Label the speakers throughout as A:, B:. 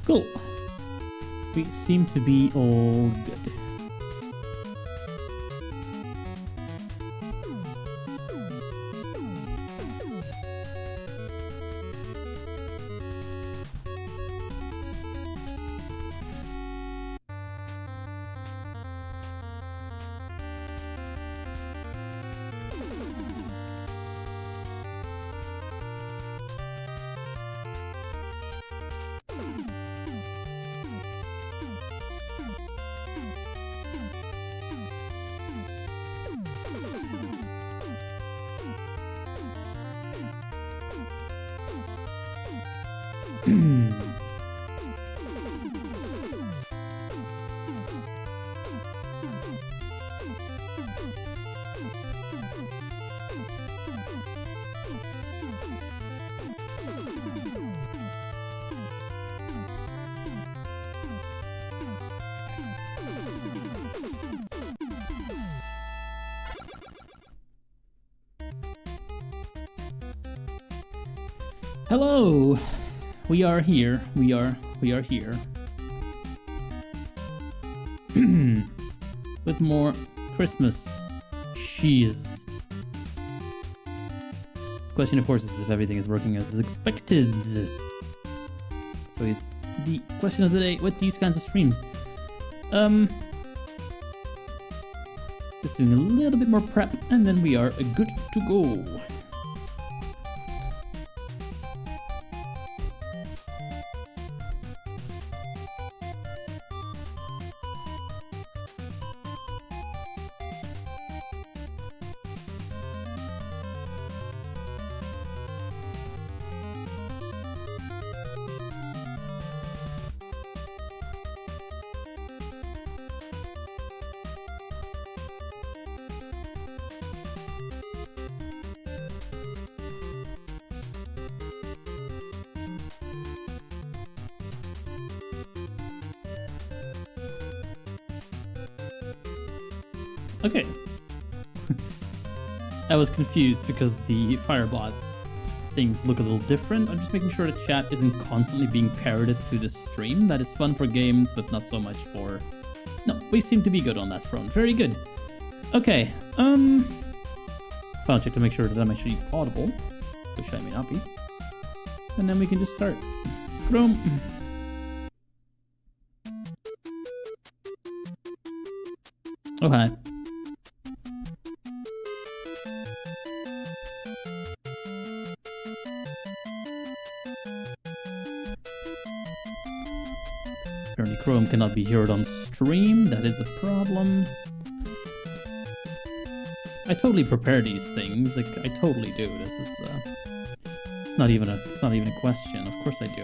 A: Cool. We seem to be all good. Hello, we are here. We are here with more Christmas cheese. Question, of course, is if everything is working as expected. So it's the question of the day with these kinds of streams. Just doing a little bit more prep, and then we are good to go. Okay. I was confused because the Firebot things look a little different. I'm just making sure the chat isn't constantly being parroted to the stream. That is fun for games, but not so much for... No, we seem to be good on that front. Very good. Okay, final check to make sure that I'm actually audible, which I may not be. And then we can just start. From... Okay. Apparently Chrome cannot be heard on stream. That is a problem. I totally prepare these things. Like, I totally do. This is it's not even a question. Of course I do.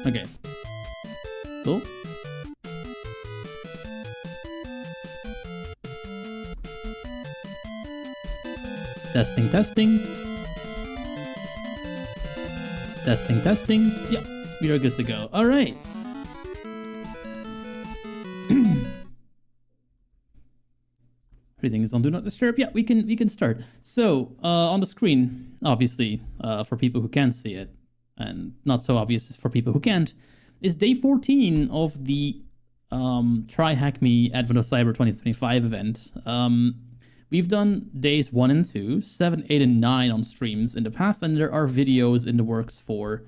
A: Okay. Cool. Testing, testing. Testing, testing. Yeah, we are good to go. All right. Everything is on Do Not Disturb. Yeah, we can start. So on the screen, obviously, for people who can see it, and not so obvious for people who can't, is day 14 of the Try Hack Me Advent of Cyber 2025 event. We've done days 1 and 2, 7, 8, and 9 on streams in the past, and there are videos in the works for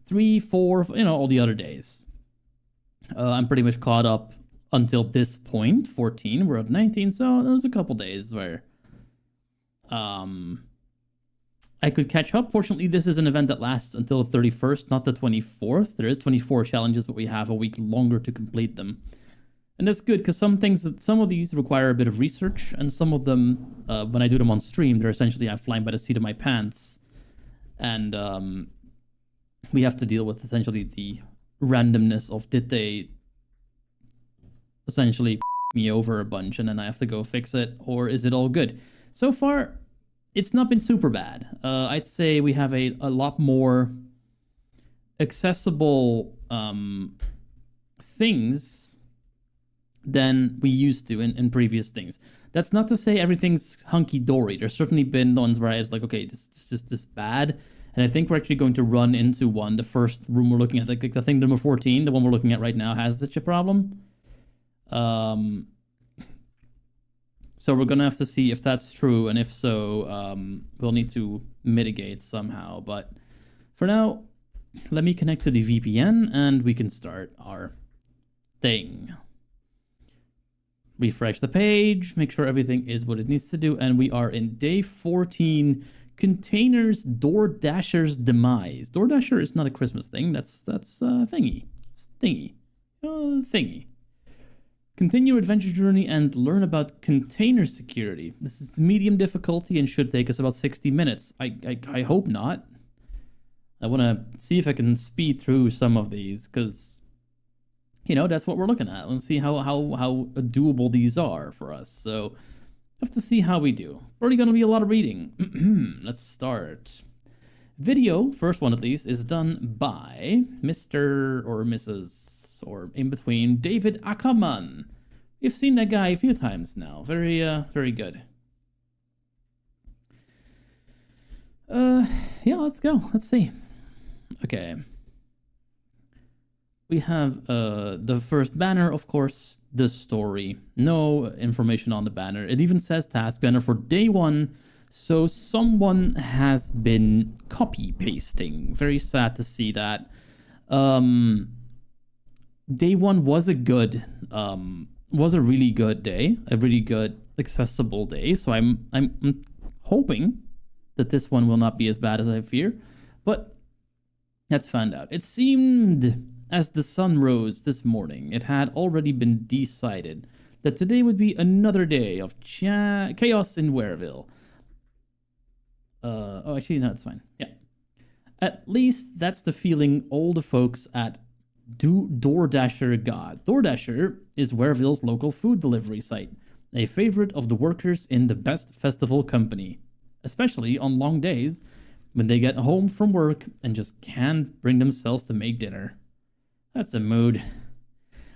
A: 3, 4, all the other days. I'm pretty much caught up until this point, 14. We're at 19, so there's a couple days where I could catch up. Fortunately, this is an event that lasts until the 31st, not the 24th. There is 24 challenges, but we have a week longer to complete them. And that's good, because some of these require a bit of research, and some of them, when I do them on stream, they're essentially I'm flying by the seat of my pants. And we have to deal with essentially the randomness of did they essentially me over a bunch and then I have to go fix it, or is it all good? So far, it's not been super bad. I'd say we have a lot more accessible things than we used to in previous things. That's not to say everything's hunky-dory. There's certainly been ones where I was like, okay, this is this bad. And I think we're actually going to run into one. The first room we're looking at, like I think number 14, the one we're looking at right now, has such a problem. So we're gonna have to see if that's true, and if so, we'll need to mitigate somehow. But for now, let me connect to the VPN and we can start our thing. Refresh the page, make sure everything is what it needs to do, and we are in day 14. Containers DoorDasher's demise. DoorDasher is not a Christmas thing. That's thingy. It's thingy. Thingy. Continue adventure journey and learn about container security. This is medium difficulty and should take us about 60 minutes. I hope not. I want to see if I can speed through some of these, because, you know, that's what we're looking at. Let's see how doable these are for us. So have to see how we do. Already going to be a lot of reading. Let's start. Video, first one at least, is done by Mr. or Mrs. or in between David Ackerman. We've seen that guy a few times now. Very good. Yeah, let's go. Let's see. Okay. We have the first banner, of course, the story. No information on the banner. It even says task banner for day 1. So someone has been copy pasting. Very sad to see that. Day 1 was a really good day, a really good accessible day. So I'm hoping that this one will not be as bad as I fear, but let's find out. It seemed as the sun rose this morning, it had already been decided that today would be another day of chaos in Wareville. Oh, actually, no, it's fine. Yeah. At least that's the feeling all the folks at DoorDasher got. DoorDasher is Wareville's local food delivery site, a favorite of the workers in the best festival company, especially on long days when they get home from work and just can't bring themselves to make dinner. That's a mood.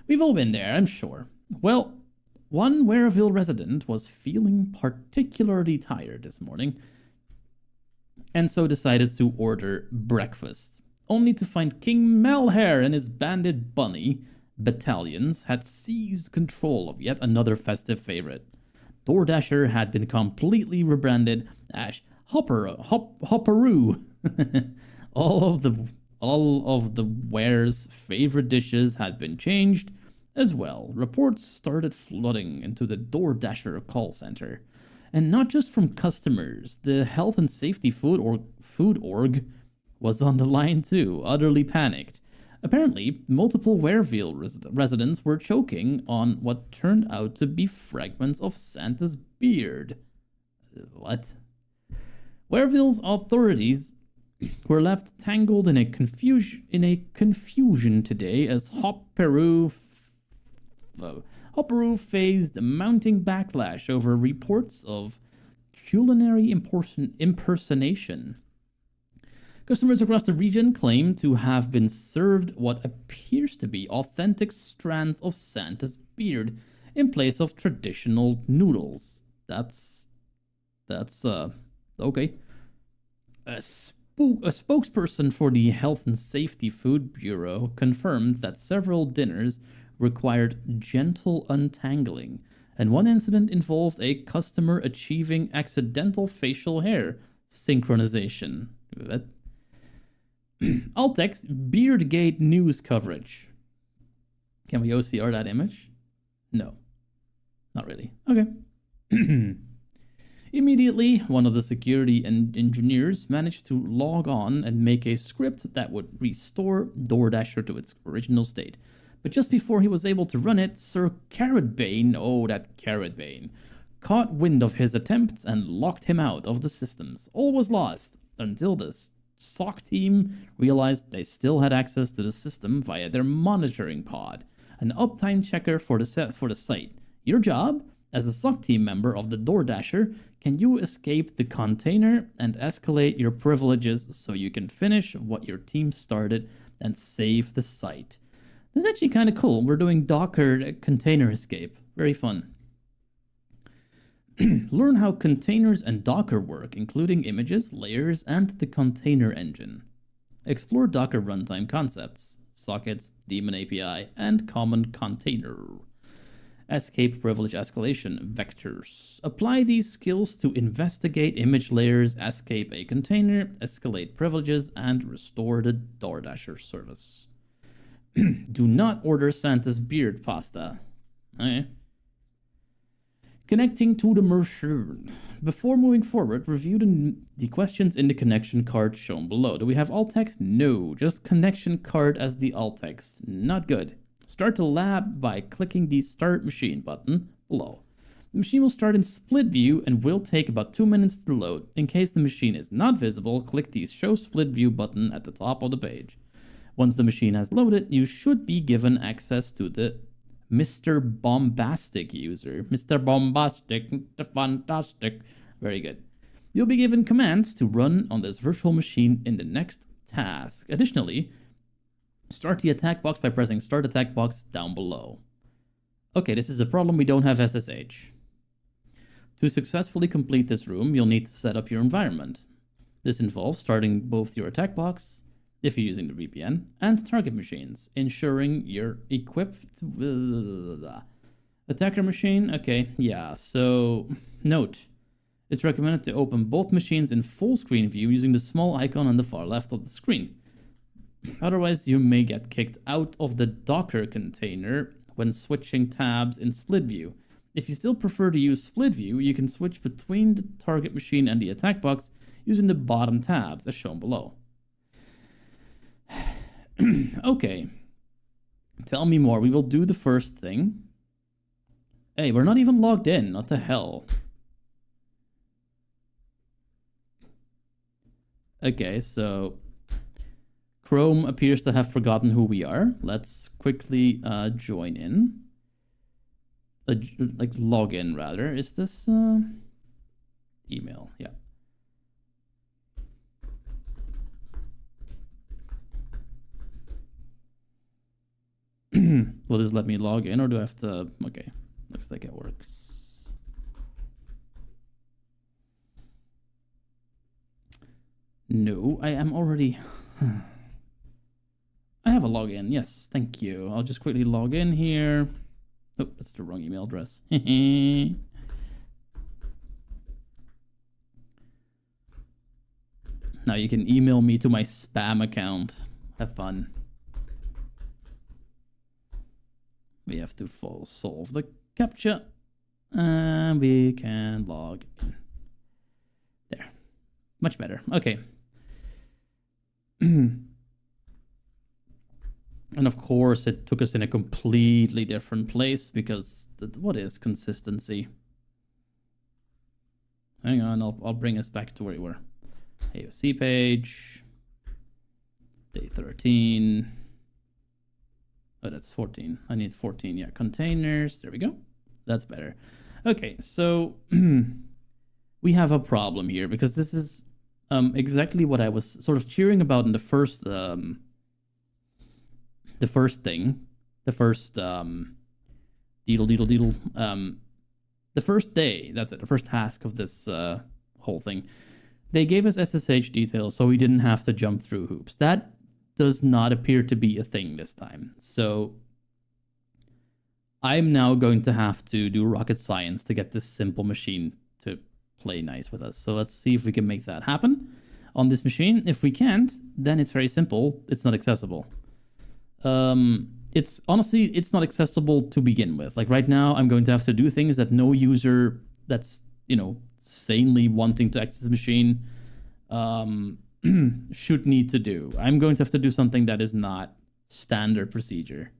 A: We've all been there, I'm sure. Well, one Wareville resident was feeling particularly tired this morning, and so decided to order breakfast, only to find King Malhare and his bandit bunny battalions had seized control of yet another festive favorite. DoorDasher had been completely rebranded as Hopperoo. All of the ware's favorite dishes had been changed as well. Reports started flooding into the DoorDasher call center. And not just from customers, the health and safety food org was on the line too, utterly panicked. Apparently, multiple Wareville residents were choking on what turned out to be fragments of Santa's beard. What? Wareville's authorities were left tangled in a confusion today as Hopperoo faced a mounting backlash over reports of culinary impersonation. Customers across the region claim to have been served what appears to be authentic strands of Santa's beard in place of traditional noodles. That's okay. A spokesperson for the Health and Safety Food Bureau confirmed that several dinners required gentle untangling, and one incident involved a customer achieving accidental facial hair synchronization. Alt text, Beardgate news coverage. Can we OCR that image? No. Not really. Okay. Immediately, one of the security engineers managed to log on and make a script that would restore DoorDasher to its original state. But just before he was able to run it, Sir Carrotbane, caught wind of his attempts and locked him out of the systems. All was lost until the SOC team realized they still had access to the system via their monitoring pod, an uptime checker for the site. Your job, as a SOC team member of the DoorDasher, can you escape the container and escalate your privileges so you can finish what your team started and save the site. This is actually kind of cool. We're doing Docker container escape. Very fun. Learn how containers and Docker work, including images, layers, and the container engine. Explore Docker runtime concepts, sockets, daemon API, and common container. Escape privilege escalation vectors. Apply these skills to investigate image layers, escape a container, escalate privileges, and restore the DoorDasher service. Do not order Santa's beard pasta. Okay. Connecting to the machine. Before moving forward, review the questions in the connection card shown below. Do we have alt text? No, just connection card as the alt text. Not good. Start the lab by clicking the Start Machine button below. The machine will start in split view and will take about 2 minutes to load. In case the machine is not visible, click the Show Split View button at the top of the page. Once the machine has loaded, you should be given access to the Mr. Bombastic user. Mr. Bombastic, the fantastic. Very good. You'll be given commands to run on this virtual machine in the next task. Additionally, start the attack box by pressing Start Attack Box down below. Okay, this is a problem. We don't have SSH. To successfully complete this room, you'll need to set up your environment. This involves starting both your attack box, if you're using the VPN, and target machines, ensuring you're equipped with attacker machine. Okay, yeah, so note, it's recommended to open both machines in full screen view using the small icon on the far left of the screen. Otherwise, you may get kicked out of the Docker container when switching tabs in split view. If you still prefer to use split view, you can switch between the target machine and the attack box using the bottom tabs as shown below. Okay, tell me more. We will do the first thing. Hey, we're not even logged in. What the hell? Okay, so Chrome appears to have forgotten who we are. Let's quickly join in. Like log in rather. Is this email? Yeah. Will this let me log in or do I have to? Okay, looks like it works. No, I am already. I have a login. Yes, thank you. I'll just quickly log in here. Oh, that's the wrong email address. Now you can email me to my spam account. Have fun. We have to solve the CAPTCHA. And we can log in. There. Much better. Okay. And of course, it took us in a completely different place because what is consistency? Hang on, I'll bring us back to where we were. AOC page. Day 13. Oh, that's 14. I need 14. Yeah, containers. There we go. That's better. Okay, so we have a problem here because this is exactly what I was sort of cheering about in the first thing, the first the first day. That's it. The first task of this whole thing. They gave us SSH details, so we didn't have to jump through hoops. That does not appear to be a thing this time. So I'm now going to have to do rocket science to get this simple machine to play nice with us. So let's see if we can make that happen on this machine. If we can't, then it's very simple. It's not accessible. It's honestly, it's not accessible to begin with. Like right now, I'm going to have to do things that no user that's, you know, sanely wanting to access the machine should need to do. I'm going to have to do something that is not standard procedure.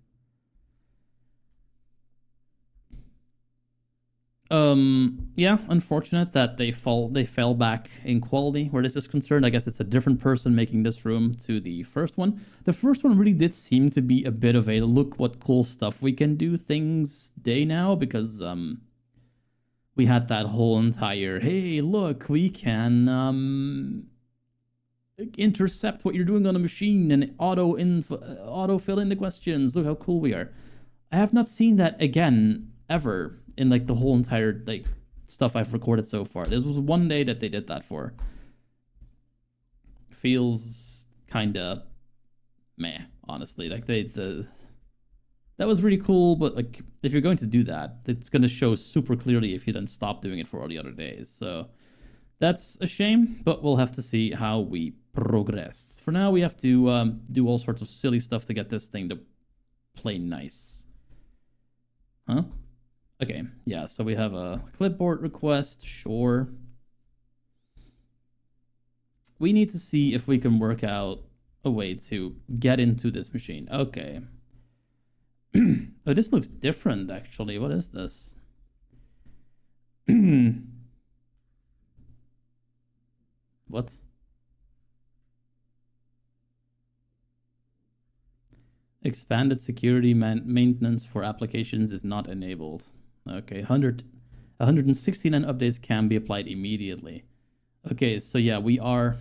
A: Yeah, unfortunate that they fell back in quality where this is concerned. I guess it's a different person making this room to the first one. The first one really did seem to be a bit of a look what cool stuff we can do things day now, because we had that whole entire, hey, look, we can intercept what you're doing on a machine and auto fill in the questions. Look how cool we are. I have not seen that again ever in like the whole entire like stuff I've recorded so far. This was one day that they did that for. Feels kinda meh, honestly. Like that was really cool, but like if you're going to do that, it's gonna show super clearly if you then stop doing it for all the other days. So that's a shame, but we'll have to see how we progress. For now, we have to do all sorts of silly stuff to get this thing to play nice. Huh? Okay, yeah, so we have a clipboard request, sure. We need to see if we can work out a way to get into this machine. Okay. Oh, this looks different, actually. What is this? What? Expanded security maintenance for applications is not enabled. Okay, 169 updates can be applied immediately. Okay, so yeah, we are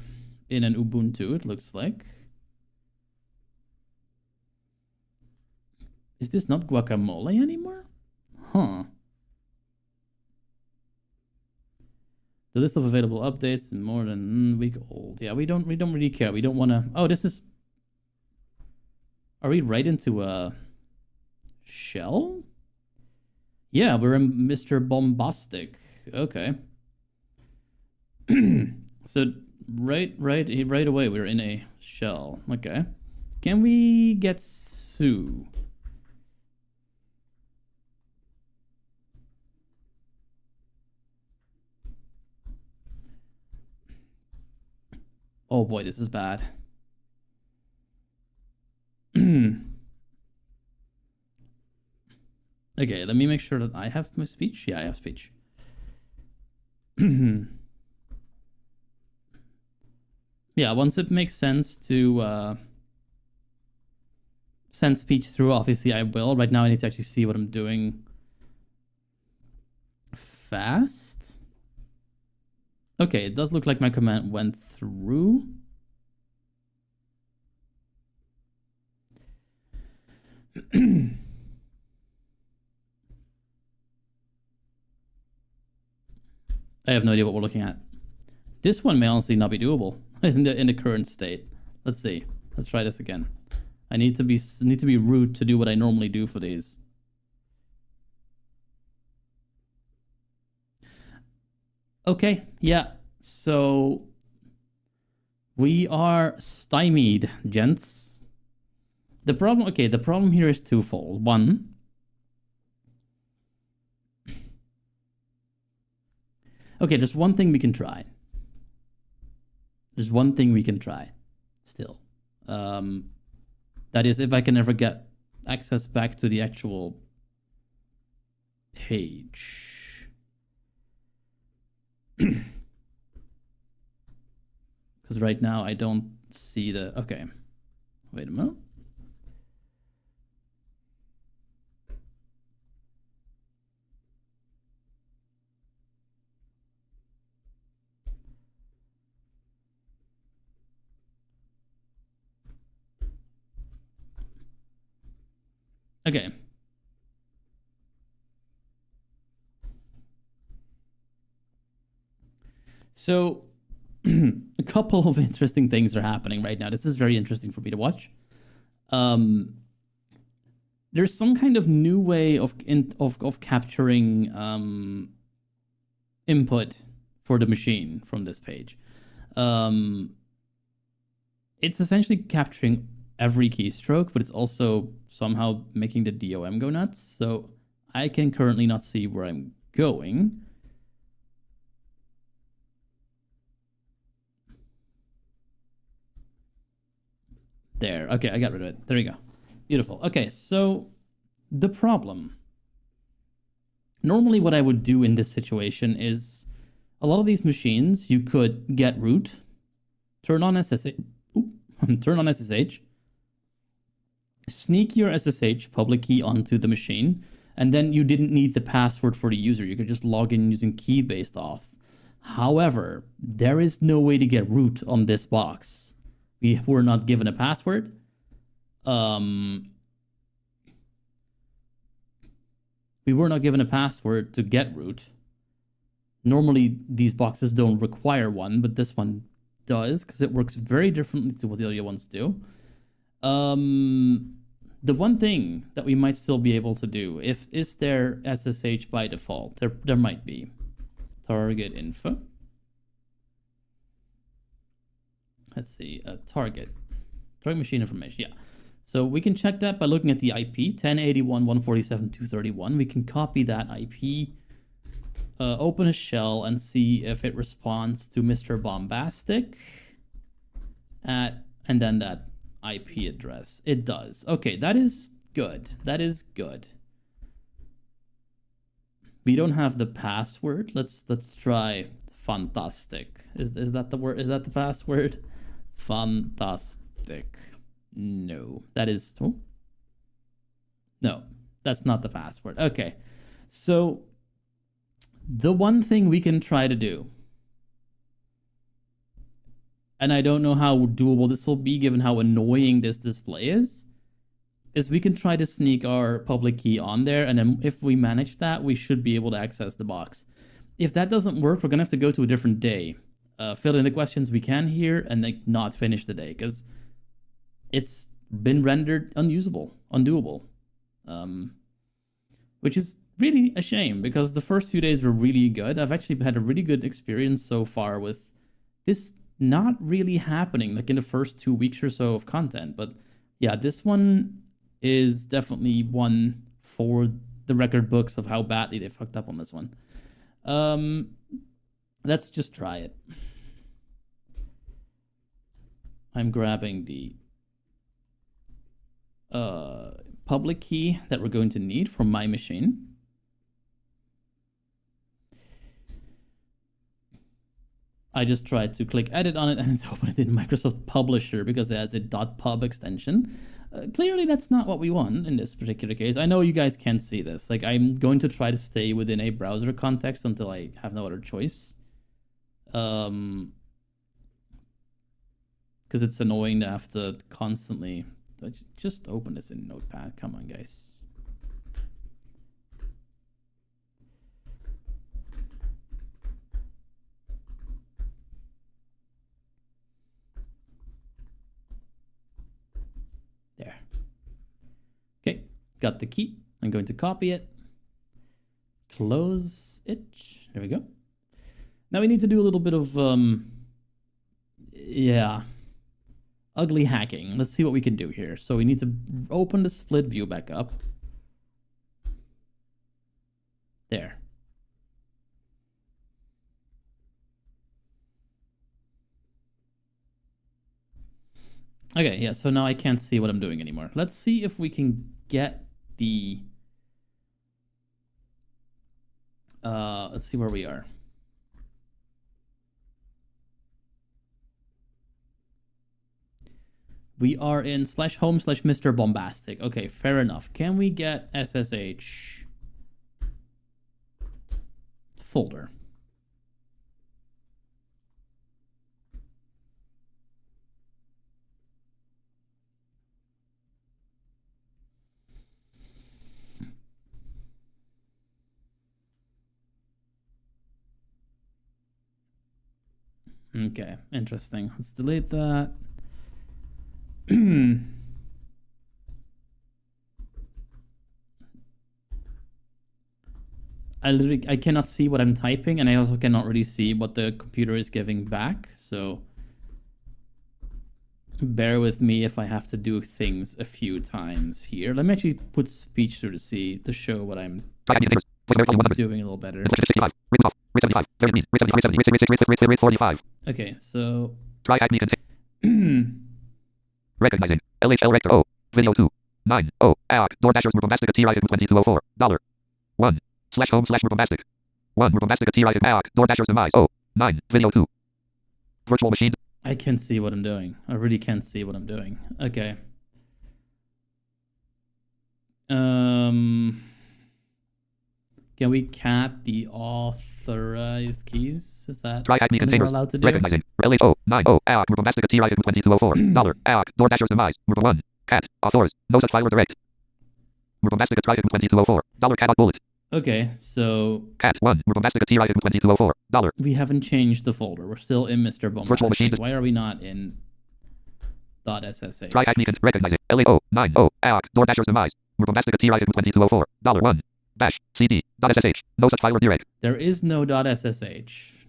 A: in an Ubuntu, it looks like. Is this not guacamole anymore? Huh. The list of available updates is more than a week old. Yeah, we don't really care. We don't want to. Oh, this is. Are we right into a shell? Yeah, we're in Mr. Bombastic. Okay. So right away we're in a shell. Okay. Can we get Sue? Oh boy, this is bad. Okay, let me make sure that I have my speech. Yeah, I have speech. Yeah, once it makes sense to send speech through, obviously I will. Right now I need to actually see what I'm doing fast. Okay, it does look like my command went through. I have no idea what we're looking at. This one may honestly not be doable in the current state. Let's see. Let's try this again. I need to be rude to do what I normally do for these. Okay, yeah. So we are stymied, gents. The problem here is twofold. One, okay, there's one thing we can try. There's one thing we can try still. That is if I can ever get access back to the actual page. Because right now I don't see the... Okay. Wait a minute. Okay. So, a couple of interesting things are happening right now. This is very interesting for me to watch. There's some kind of new way of capturing input for the machine from this page. It's essentially capturing every keystroke, but it's also somehow making the DOM go nuts. So I can currently not see where I'm going. There. Okay, I got rid of it. There you go. Beautiful. Okay, so the problem Normally what I would do in this situation is a lot of these machines, you could get root, turn on SSH, sneak your SSH public key onto the machine, and then you didn't need the password for the user. You could just log in using key-based auth. However, there is no way to get root on this box. We were not given a password. We were not given a password to get root. Normally, these boxes don't require one, but this one does, because it works very differently to what the other ones do. The one thing that we might still be able to do, is there SSH by default? There might be. Target info. Let's see, target machine information, yeah. So we can check that by looking at the IP, 1081.147.231. We can copy that IP, open a shell, and see if it responds to Mr. Bombastic and then that IP address. It does. Okay, that is good. That is good. We don't have the password. Let's try fantastic. Is that the word? Is that the password? Fantastic. No, that is... Oh. No, that's not the password. Okay, so the one thing we can try to do, and I don't know how doable this will be given how annoying this display is we can try to sneak our public key on there, and then if we manage that, we should be able to access the box. If that doesn't work, we're gonna have to go to a different day, fill in the questions we can here, and like not finish the day, because it's been rendered unusable, undoable, which is really a shame, because the first few days were really good. I've actually had a really good experience so far with this not really happening, like in the first 2 weeks or so of content. But yeah, this one is definitely one for the record books of how badly they fucked up on this one. Let's just try it. I'm grabbing the public key that we're going to need from my machine. I just tried to click edit on it and it's opened it in Microsoft Publisher because it has a .pub extension. Clearly that's not what we want in this particular case. I know you guys can't see this. Like, I'm going to try to stay within a browser context until I have no other choice. Because it's annoying to have to constantly... Just open this in Notepad. Come on, guys. There. Okay, got the key. I'm going to copy it. Close it. There we go. Now we need to do a little bit of, yeah, ugly hacking. Let's see what we can do here. So we need to open the split view back up. There. Okay, yeah, so now I can't see what I'm doing anymore. Let's see if we can get the... let's see where we are. We are in /home/Mr. Bombastic. Okay, fair enough. Can we get SSH folder? Okay, interesting. Let's delete that. I cannot see what I'm typing, and I also cannot really see what the computer is giving back, so bear with me if I have to do things a few times here. Let me actually put speech through to show what I'm doing a little better. Okay, so
B: recognizing LHL Rector O video 2 9 0 door dashers were bombastic at T right $2204 $1 Slash home slash Bombastic. 1. Bombastic TI DoorDashers demise. 9. Video 2. Virtual machine.
A: I can see what I'm doing. I really can't see what I'm doing. Okay. Can we cat the authorized keys? Is that something we're allowed to do?
B: Recognizing. LHO 90 Bombastic TI 2204 dollar DoorDashers demise. 1. Cat authors. No such file or direct. Bombastic TI 2204 dollar cat bullet.
A: Okay, so
B: cat 1 Bombastic TI 2204 dollar.
A: We haven't changed the folder. We're still in Mr. Bombastic. Why are we not in .ssh?
B: Try acne recognizing. LAO 90 DoorDashers demise. Bombastic TI 2204 dollar 1 bash cd .ssh. No such file or direct.
A: There is no .ssh.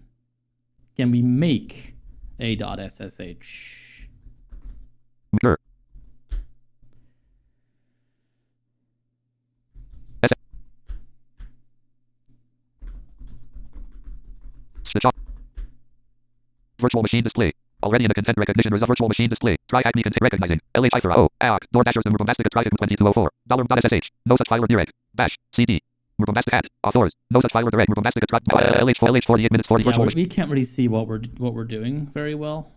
A: Can we make a .ssh?
B: Sure. Switch off. Virtual machine display. Already in the content recognition result. Virtual machine display. Try acne content recognizing. LH for DoorDashers and Bombastic try 2204 $.ssh. No such file or direct. Bash cd. Bombastic at authors. No such file or direct. Bombastic LH 48 minutes 40.
A: Yeah, we can't really see what we're doing very well.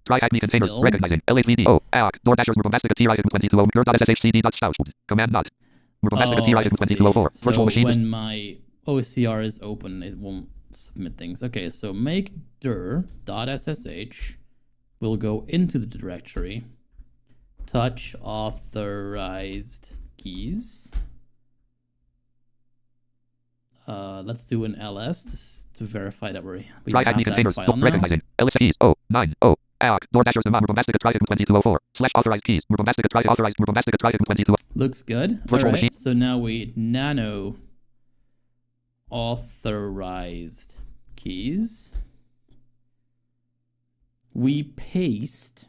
B: Try acne containers recognizing. LHVD DoorDashers Bombastic TI 2204 .ssh cd .spout. Command not. Bombastic TI 2204. Virtual machine.
A: When my OCR is open, it won't submit things. Okay, so make dir .ssh will go into the directory touch authorized keys. Let's do an ls to verify that we have that file now.
B: Recognizing LSKeys 90 DoorDashers Bombastic try 2204 / authorized keys. Bombastic try authorized Bombastic try 22.
A: Looks good. All right, so now we nano authorized keys. We paste.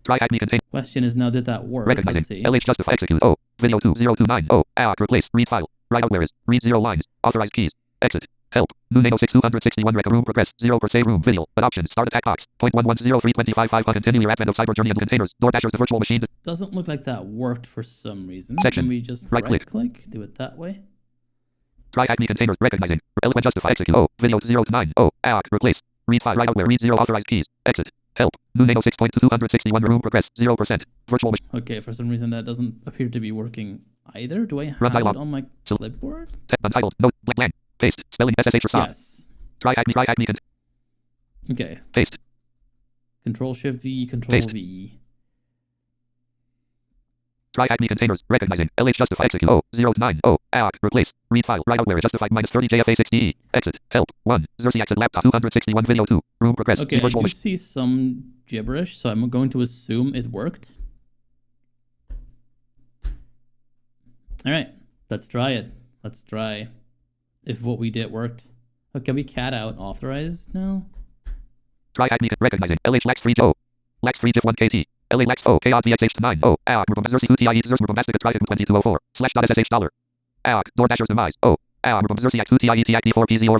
B: Try acne contain.
A: Question is now, did that work?
B: Recognizing.
A: Let's see.
B: LH justify execute. Video 20290. Replace. Read file. Write out where is. Read 0 lines. Authorized keys. Exit. Help. New name 261 rec room progress 0 per save room video. But options. Start attack box. 0.110325 continue your advent of cyber journey and containers. DoorDashers the virtual machine.
A: Doesn't look like that worked for some reason.
B: Section.
A: Can we just right click? Do it that way.
B: Try acne containers recognizing. Element justify execute. Video 090. Replace. Read file. Write out where. Read 0 authorized keys. Exit. Help. New name 6.261 room progress 0%. Virtual machine.
A: Okay, for some reason that doesn't appear to be working either. Do I have
B: it
A: on my clipboard?
B: Untitled. No. Blank. Paste. Spelling SSH for stop.
A: Yes.
B: Try acne.
A: Okay.
B: Paste.
A: Control Shift V. Control V.
B: Try acne containers recognizing. LH justify execute. 090. Replace. Read file. Write out where justify -30 JFA 60E. Exit. Help. 1. Xerxes exit laptop 261 video 2. Room progress.
A: Okay, I do see some gibberish, so I'm going to assume it worked. All right, let's try it. Let's try if what we did worked. Okay, we cat out authorized now.
B: Try acne recognizing. LH lax 3 Joe. Lax 3 Jif 1 KT. LA lax KRTX 9 Xerxes 2 TI Bombastic try 2204 /.ssh dollar. DoorDashers demise. Xerxes 2 TI TIP 4 PZ or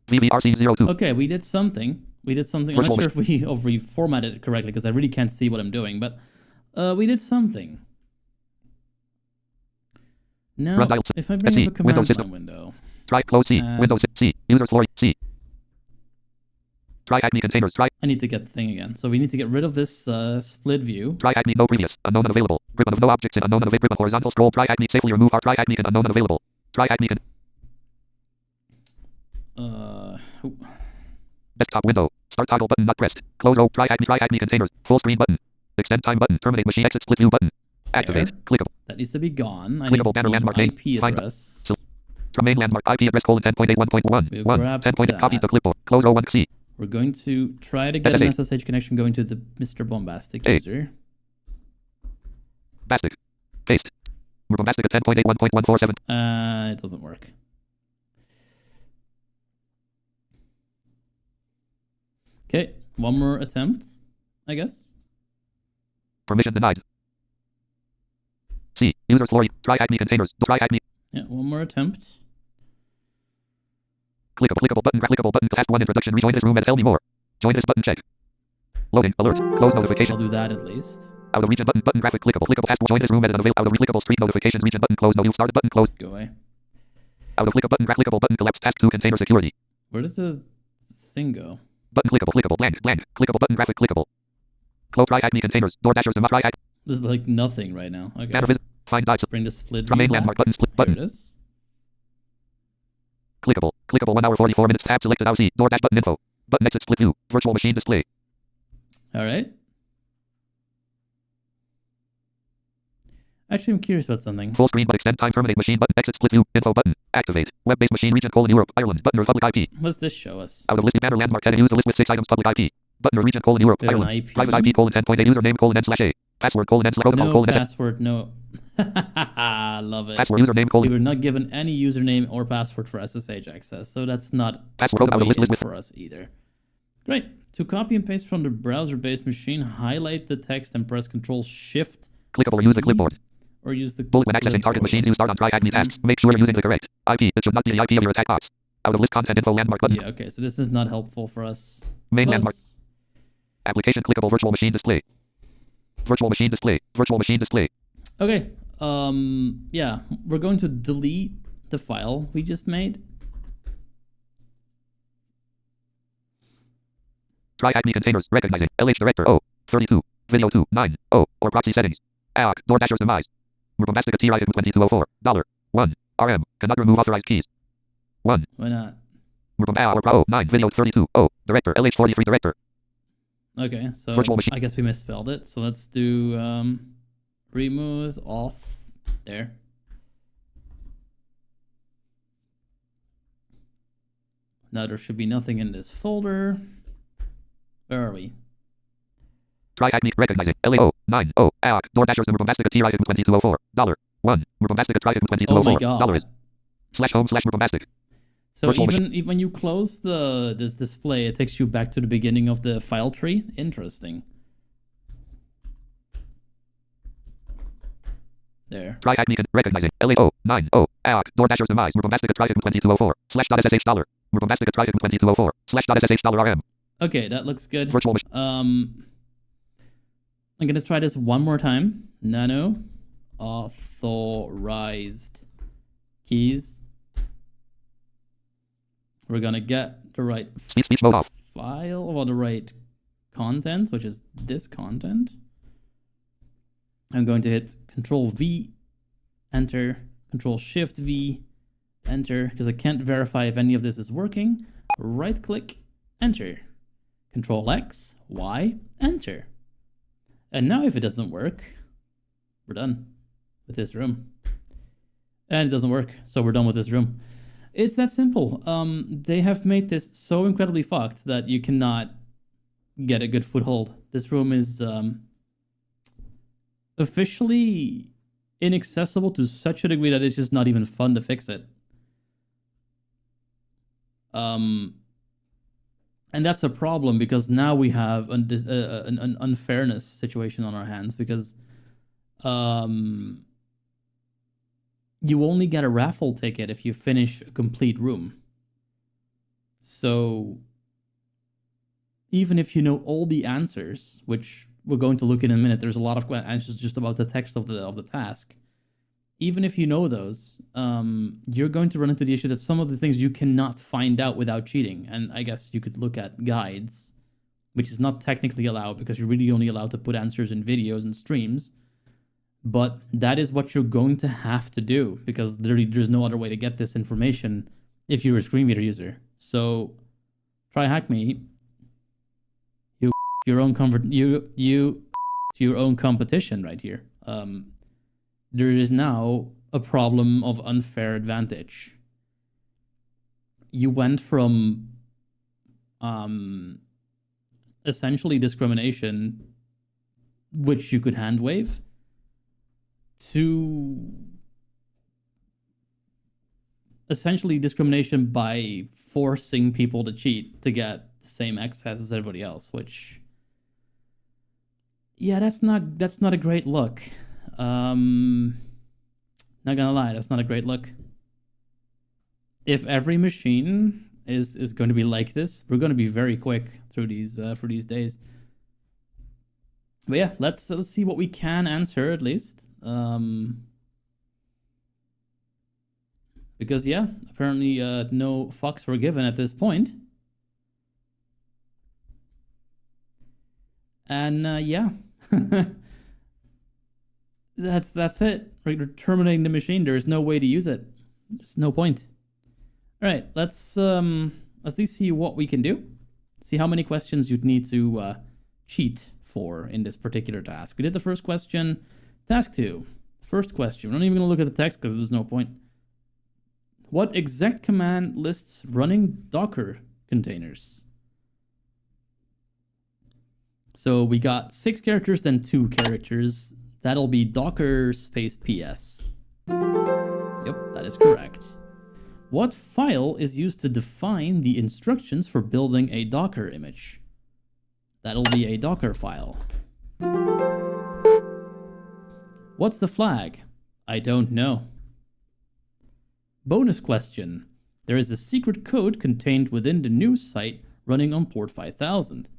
B: VVRC02.
A: Okay, we did something. I'm not sure if we formatted it correctly because I really can't see what I'm doing, but we did something. Now, if I bring up a command line window.
B: Try close C. Windows C. Users floor C. Try acne containers. Try.
A: I need to get the thing again. So we need to get rid of this split view.
B: Try acne no previous. Unknown unavailable. Grip of no objects in unknown unavailable. Grip horizontal scroll. Try acne safely remove our try acne and unknown unavailable. Try acne. Desktop window. Start toggle button not pressed. Close row. Try acne containers. Full screen button. Extend time button. Terminate machine exit split view button. Activate. Clickable.
A: That needs to be gone. I
B: clickable
A: need
B: banner landmark name.
A: IP address.
B: From main landmark IP address :10.81.1. 10. Copy the clipboard. Close row 1 C.
A: We're going to try to get an SSH connection going to the Mr. Bombastic user.
B: Bombastic. Paste. Bombastic at 10.81.147.
A: It doesn't work. Okay, one more attempt, I guess.
B: Permission denied. C. Users floor. Try acne containers. Try acne.
A: Yeah, one more attempt.
B: Clickable button. Task 1 introduction. Rejoin this room as tell me more. Join this button check. Loading. Alert. Close notification.
A: I'll do that at least.
B: Out of region button. Button graphic clickable. Clickable task. Join this room as an available. Out of clickable street notifications. Region button close. No view started button close.
A: Go away.
B: Out of clickable button. Clickable button collapse. Task 2 container security.
A: Where did the thing go?
B: Button clickable. Clickable blank blank. Clickable button graphic clickable. Close try acme containers. Door dashers. The try.
A: There's like nothing right now. Okay.
B: Banner visit. Find dice.
A: Bring the split
B: From
A: view
B: main
A: back.
B: landmark button split button.
A: Here it is.
B: Clickable. Clickable 1 hour 44 minutes. Tab selected. Out C. Door dash button info. Button exit split view. Virtual machine display.
A: All right. Actually, I'm curious about something.
B: Full screen but extend time terminate machine button exit split view info button activate web-based machine region Europe Ireland button or public IP.
A: What does this show us?
B: Out of listed banner landmark heading use the list with 6 items public IP button or region Europe
A: We have an
B: Ireland
A: IP.
B: private IP :10.8 username :n/a password :n/protocol
A: No
B: :n/.
A: password, no. Love it.
B: Password username
A: We were not given any username or password for SSH access, so that's not
B: password out of list with
A: for us either. Great. To copy and paste from the browser-based machine, highlight the text and press Control-Shift.
B: clickable or use the clipboard.
A: Or use the
B: Bullet when accessing target machines you start on try acme tasks. Make sure you're using the correct IP. It should not be the IP of your attack box. Out of list content info landmark button.
A: Yeah, okay, so this is not helpful for us.
B: Main
A: Close.
B: landmark. Application clickable virtual machine display. Virtual machine display. Virtual machine display.
A: Okay, yeah, we're going to delete the file we just made.
B: Try acme containers recognizing LH director 32 video 2 9 or proxy settings. AOC door dashers demise. Bombastic T item 2204 $1 RM cannot remove authorized keys. 1
A: Why not?
B: or pro 9 video 32 director LH 43 director.
A: Okay, so
B: Virtual machine.
A: I guess we misspelled it. So let's do remove off there. Now there should be nothing in this folder. Where are we?
B: Try acme recognizing LA 9 AOC door dashers bombastic T item 2204 $1 bombastic try item
A: Oh my
B: 2204
A: god.
B: $is /home/bombastic.
A: So
B: Virtual
A: even when you close this display, it takes you back to the beginning of the file tree. Interesting. There.
B: Try acme recognizing LA 9 AOC door dashers demise bombastic try item 2204 /.sh bombastic try item 2204 /.sh $RM.
A: Okay, that looks good.
B: Virtual machine.
A: I'm gonna try this one more time. Nano authorized keys. We're gonna get the right
B: Speech mode off.
A: file or the right content, which is this content. I'm going to hit Control V, enter, Control Shift V, enter, because I can't verify if any of this is working. Right click, enter. Control X, Y, enter. And now if it doesn't work, we're done with this room. And it doesn't work, so we're done with this room. It's that simple. They have made this so incredibly fucked that you cannot get a good foothold. This room is officially inaccessible to such a degree that it's just not even fun to fix it. And that's a problem because now we have an unfairness situation on our hands because you only get a raffle ticket if you finish a complete room. So even if you know all the answers, which we're going to look in a minute, there's a lot of answers just about the text of the task. Even if you know those, you're going to run into the issue that some of the things you cannot find out without cheating. And I guess you could look at guides, which is not technically allowed because you're really only allowed to put answers in videos and streams. But that is what you're going to have to do because there's no other way to get this information if you're a screen reader user. So try hack me. You your own your own competition right here. There is now a problem of unfair advantage. You went from essentially discrimination, which you could hand wave, to essentially discrimination by forcing people to cheat to get the same access as everybody else, which, yeah, that's not a great look. Not gonna lie, that's not a great look. If every machine is going to be like this, we're going to be very quick through these for these days. But yeah, let's see what we can answer at least. Because yeah, apparently no fucks were given at this point. And yeah, that's it. We're terminating the machine. There's no way to use it. There's no point. All right, let's at least see what we can do. See how many questions you'd need to cheat for in this particular task. We did the first question. Task 2. First question. We're not even gonna look at the text because there's no point. What exact command lists running Docker containers? So we got 6 characters, then 2 characters. That'll be Docker space PS. Yep, that is correct. What file is used to define the instructions for building a Docker image? That'll be a Docker file. What's the flag? I don't know. Bonus question. There is a secret code contained within the news site running on port 5000.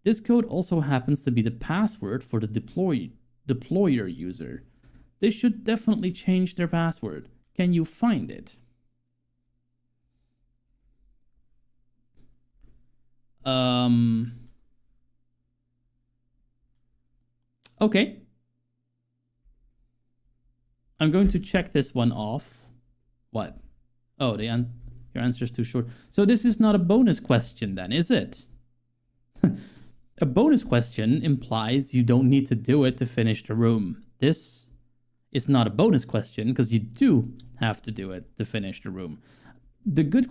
A: This code also happens to be the password for the deployer user. They should definitely change their password. Can you find it? Okay. I'm going to check this one off. What? Oh, your answer's too short. So this is not a bonus question then, is it? A bonus question implies you don't need to do it to finish the room. This is not a bonus question because you do have to do it to finish the room. The good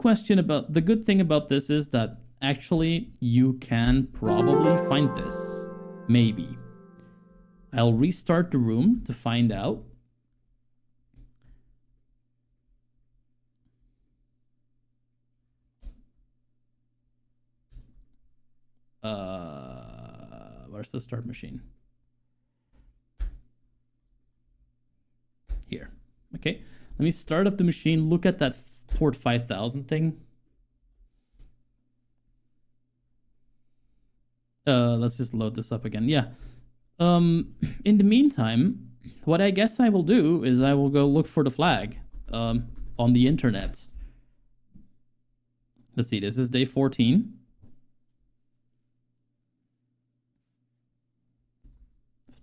A: thing about this is that actually you can probably find this. Maybe. I'll restart the room to find out. Where's the start machine? Here. Okay. Let me start up the machine. Look at that port 5000 thing. Let's just load this up again. Yeah. In the meantime, what I guess I will do is I will go look for the flag on the internet. Let's see. This is day 14.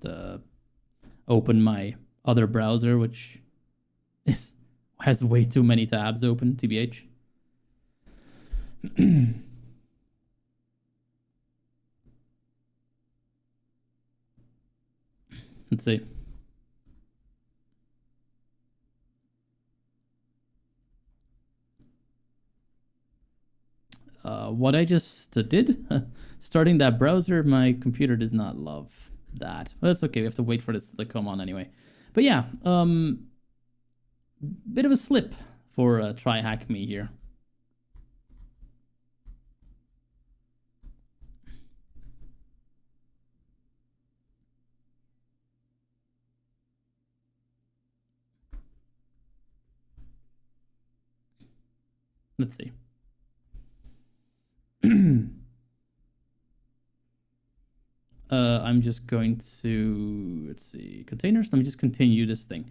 A: To open my other browser, which has way too many tabs open, tbh. Let's see. What I just did, starting that browser, my computer does not love that. But that's okay, we have to wait for this to come on anyway. But yeah, bit of a slip for Try Hack Me here. Let's see. I'm just going to, let's see, containers. Let me just continue this thing.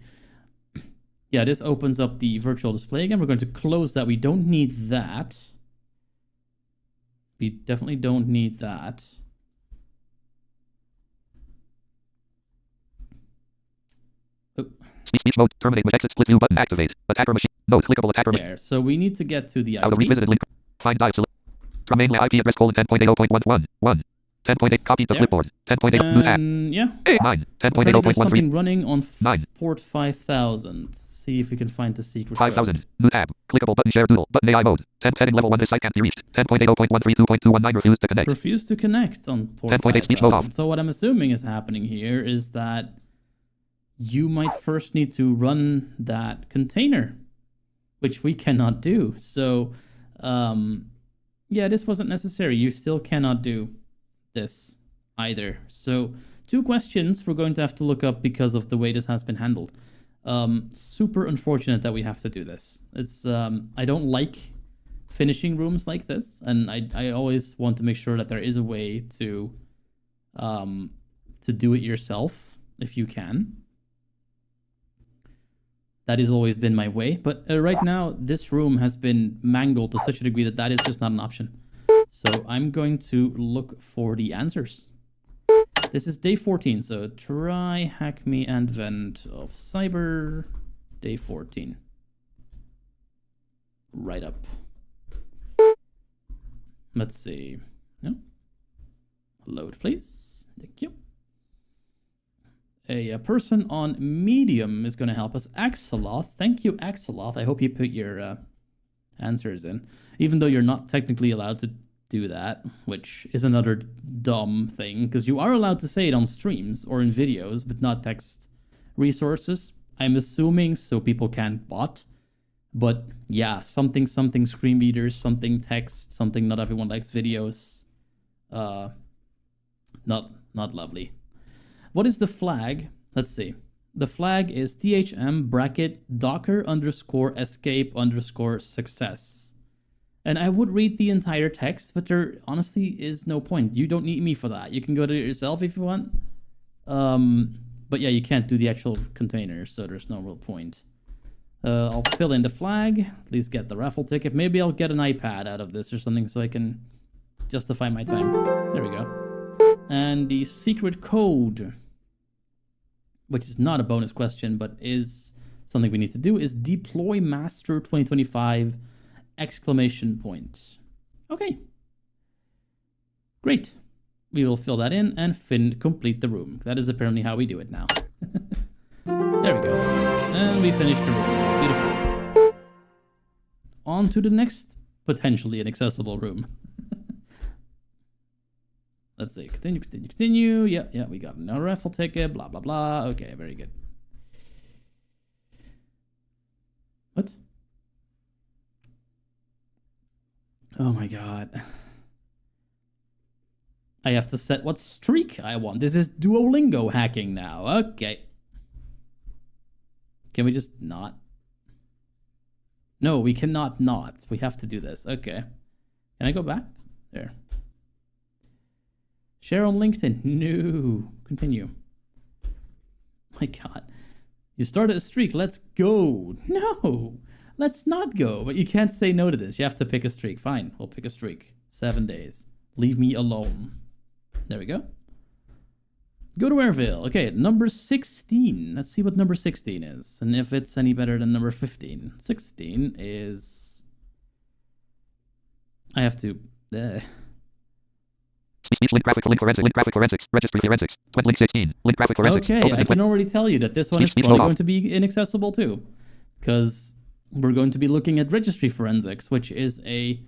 A: Yeah, this opens up the virtual display again. We're going to close that. We don't need that. We definitely don't need that. Oh.
B: Speech mode. Terminate with exit split view button. Activate. Attacker machine. No clickable attacker machine.
A: There. So we need to get to the IP.
B: Out of revisited link. Find dial select. From main IP address colon 10.80.11. 10.8 copy to clipboard. 10.8 news app.
A: Yeah.
B: 9. 10.80.13.
A: There's something running on port 5000. See if we can find the secret
B: 5000.
A: code.
B: New tab. Clickable button. Share doodle. Button AI mode. 10 heading level 1. This site can't be reached. 10.80.132.219. Refuse to connect.
A: Refuse to connect on port
B: 10.8 speech mode off.
A: So what I'm assuming is happening here is that you might first need to run that container, which we cannot do. So, yeah, this wasn't necessary. You still cannot do this either. So 2 questions we're going to have to look up because of the way this has been handled. Super unfortunate that we have to do this. It's I don't like finishing rooms like this, and I always want to make sure that there is a way to to do it yourself if you can. That has always been my way, but right now this room has been mangled to such a degree that is just not an option. So I'm going to look for the answers. This is day 14, so try hack me advent of cyber, day 14. Right up. Let's see. No. Load, please. Thank you. A person on Medium is going to help us. Axeloth. Thank you, Axeloth. I hope you put your answers in. Even though you're not technically allowed to do that, which is another dumb thing, because you are allowed to say it on streams or in videos, but not text resources. I'm assuming so people can't bot. But yeah, something screen readers, something text, something not everyone likes videos. Not lovely. What is the flag? Let's see. The flag is THM bracket docker underscore escape underscore success. And I would read the entire text, but there honestly is no point. You don't need me for that. You can go to it yourself if you want. But yeah, you can't do the actual container, so there's no real point. I'll fill in the flag, at least get the raffle ticket. Maybe I'll get an iPad out of this or something so I can justify my time. There we go. And the secret code, which is not a bonus question, but is something we need to do, is deploy master 2025 exclamation point. Okay. Great. We will fill that in and complete the room. That is apparently how we do it now. There we go. And we finished the room. Beautiful. On to the next potentially inaccessible room. Let's see. Continue. Yeah, we got another raffle ticket. Blah, blah, blah. Okay, very good. What? Oh my god. I have to set what streak I want. This is Duolingo hacking now. Okay. Can we just not? No, we cannot not. We have to do this. Okay. Can I go back? There. Share on LinkedIn. No. Continue. My god. You started a streak. Let's go. No. Let's not go. But you can't say no to this. You have to pick a streak. Fine. We'll pick a streak. 7 days. Leave me alone. There we go. Go to Airville. Okay, number 16. Let's see what number 16 is. And if it's any better than number 15. 16 is... I have to...
B: Speech link graphic forensics registry forensics link 16 link graphic forensics.
A: Okay, I can already tell you that this one is probably going to be inaccessible too, because we're going to be looking at registry forensics, which is a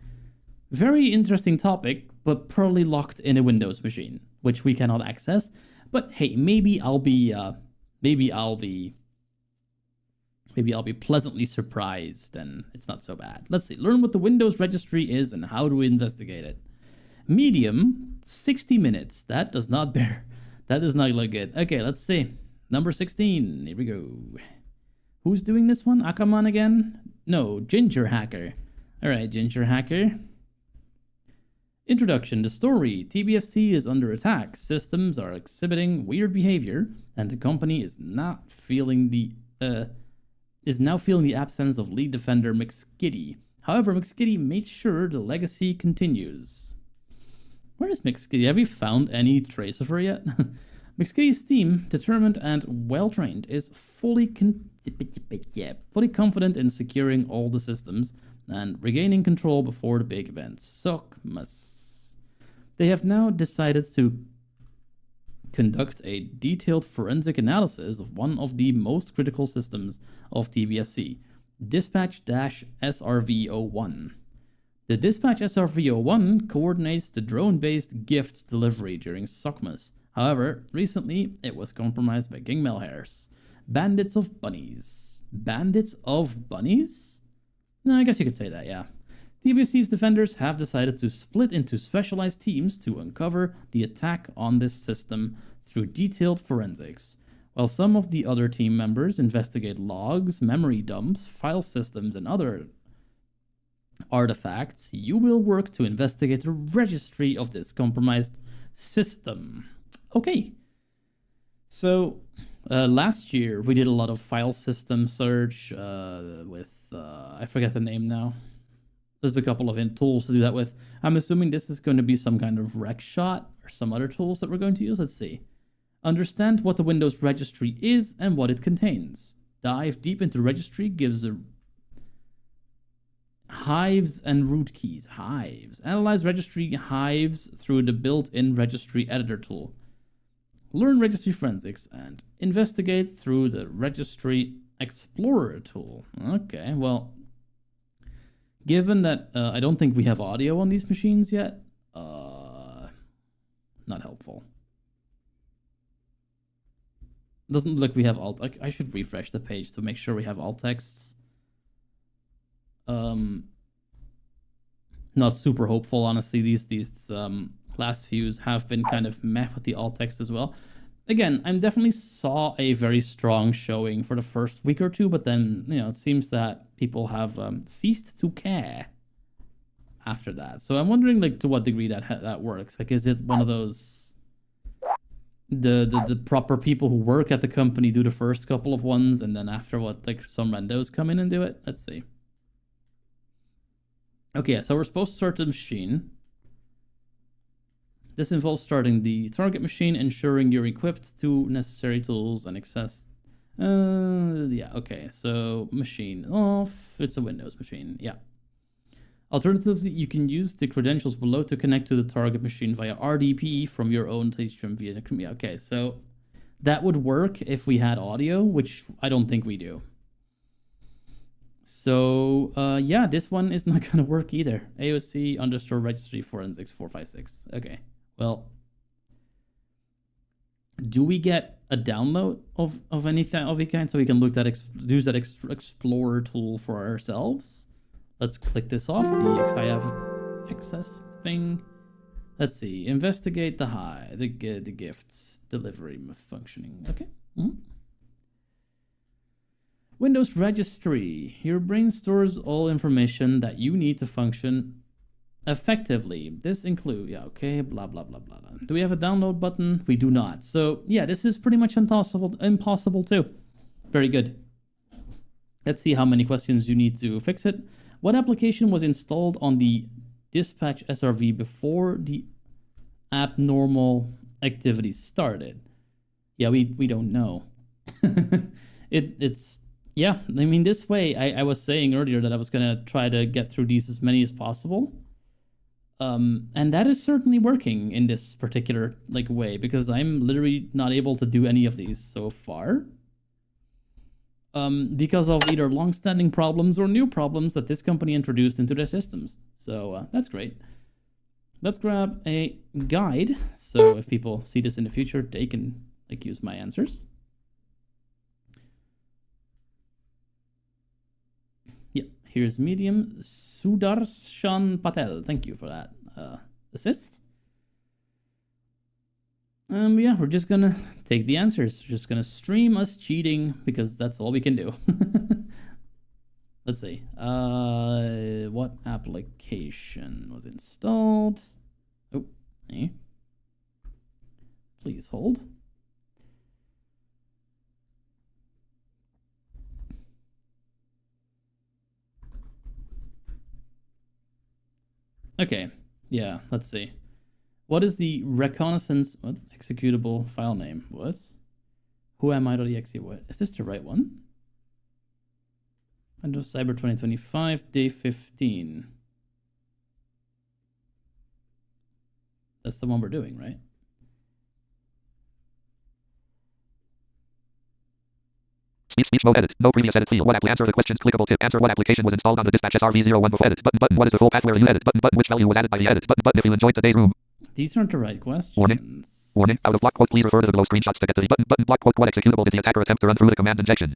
A: very interesting topic, but probably locked in a Windows machine, which we cannot access. But hey, maybe I'll be pleasantly surprised, and it's not so bad. Let's see. Learn what the Windows registry is and how to investigate it. Medium, 60 minutes. That does not look good. Okay, let's see. Number 16. Here we go. Who's doing this one? Akaman again? No, Ginger Hacker. All right, Ginger Hacker. Introduction. The story. TBFC is under attack. Systems are exhibiting weird behavior, and the company is now feeling the absence of lead defender Mcskidy. However, Mcskidy makes sure the legacy continues. Where is Mcskidy? Have you found any trace of her yet? Mcskidy's team, determined and well-trained, is fully confident in securing all the systems and regaining control before the big event. Suckmas. They have now decided to conduct a detailed forensic analysis of one of the most critical systems of TBFC, Dispatch-SRV-01. The Dispatch SRV-01 coordinates the drone-based gifts delivery during Suckmas. However, recently it was compromised by King Malhare's Bandits of Bunnies. Bandits of Bunnies? No, I guess you could say that, yeah. TBFC's defenders have decided to split into specialized teams to uncover the attack on this system through detailed forensics. While some of the other team members investigate logs, memory dumps, file systems, and other artifacts, you will work to investigate the registry of this compromised system. Okay. So last year we did a lot of file system search with I forget the name now. There's a couple of tools to do that with. I'm assuming this is going to be some kind of rec shot or some other tools that we're going to use. Let's see. Understand what the Windows registry is and what it contains. Dive deep into registry gives a hives and root keys. Hives. Analyze registry hives through the built-in registry editor tool. Learn registry forensics and investigate through the registry explorer tool. Okay, well, given that I don't think we have audio on these machines yet, not helpful. Doesn't look like we have alt. I should refresh the page to make sure we have alt texts. Not super hopeful, honestly. These last fews have been kind of meh with the alt text as well. Again, I definitely saw a very strong showing for the first week or two, but then, you know, it seems that people have ceased to care after that. So I'm wondering, like, to what degree that works. Like, is it one of those the proper people who work at the company do the first couple of ones, and then after what, like, some randos come in and do it? Let's see. Okay, so we're supposed to start the machine. This involves starting the target machine, ensuring you're equipped to necessary tools and access. Yeah, okay, so machine off. It's a Windows machine, yeah. Alternatively, you can use the credentials below to connect to the target machine via RDP from your own via. Yeah, okay, so that would work if we had audio, which I don't think we do. So, yeah, this one is not going to work either. AOC underscore registry forensics 456. Okay, well, do we get a download of anything of any kind so we can look at use that explorer tool for ourselves? Let's click this off. I have access thing. Let's see. Investigate the gifts delivery functioning. Okay. Windows registry. Your brain stores all information that you need to function effectively. This includes, yeah, okay, blah, blah, blah, blah. Do we have a download button? We do not. So, yeah, this is pretty much impossible too. Very good. Let's see how many questions you need to fix it. What application was installed on the dispatch SRV before the abnormal activity started? Yeah, we don't know. It's yeah, I mean, this way, I was saying earlier that I was gonna try to get through these as many as possible. And that is certainly working in this particular way, because I'm literally not able to do any of these so far. Because of either long-standing problems or new problems that this company introduced into their systems. So that's great. Let's grab a guide, so if people see this in the future, they can use my answers. Yeah, here's medium. Sudarshan Patel, thank you for that assist. Yeah, we're just gonna take the answers. We're just gonna stream us cheating because that's all we can do. Let's see. What application was installed? Oh, hey. Please hold. Okay, yeah, let's see. What is the reconnaissance executable file name? What? Whoami.exe? What? Is this the right one? Under Cyber 2025, day 15. That's the one we're doing, right?
B: Speech mode edit. No previous edit field. What answer the questions clickable tip. Answer what application was installed on the dispatch SRV01 before edit. Button. What is the full path where you edit? Button. Which value was added by the edit? Button. If you enjoyed today's room.
A: These aren't the right questions.
B: Warning. Out of block quote. Please refer to the below screenshots to get to the button. Block quote. What executable did the attacker attempt to run through the command injection?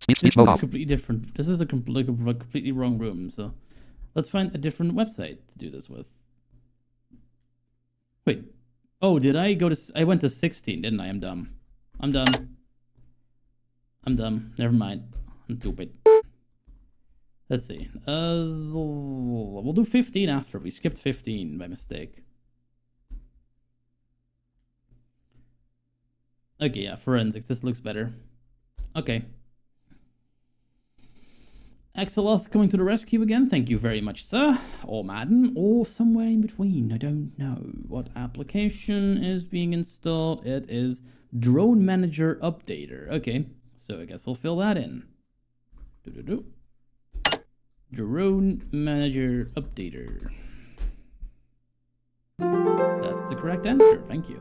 B: Speech mode off.
A: Completely different. This is a completely wrong room. So let's find a different website to do this with. Wait. Oh, did I go to? I went to 16, didn't I? I'm dumb. I'm dumb. Never mind. I'm stupid. Let's see. We'll do 15 after. We skipped 15 by mistake. Okay, yeah, forensics. This looks better. Okay. Axeloth coming to the rescue again. Thank you very much, sir. Or madam. Or somewhere in between. I don't know. What application is being installed? It is Drone Manager Updater. Okay, so I guess we'll fill that in. Drone Manager Updater. That's the correct answer. Thank you.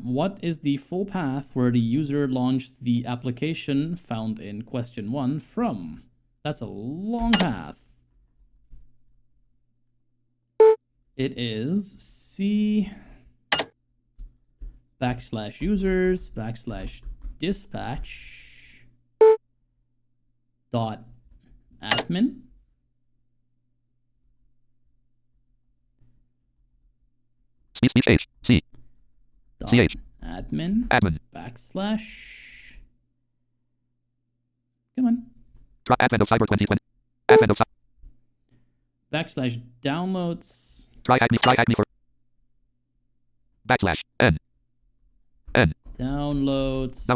A: What is the full path where the user launched the application found in question 1 from? That's a long path. It is C /users /dispatch .admin.
B: Speech H. C. CH.
A: Admin.
B: Admin.
A: / Come on.
B: Advent of Cyber 2020. Advent of
A: / downloads.
B: Try Acme for /N.
A: Downloads.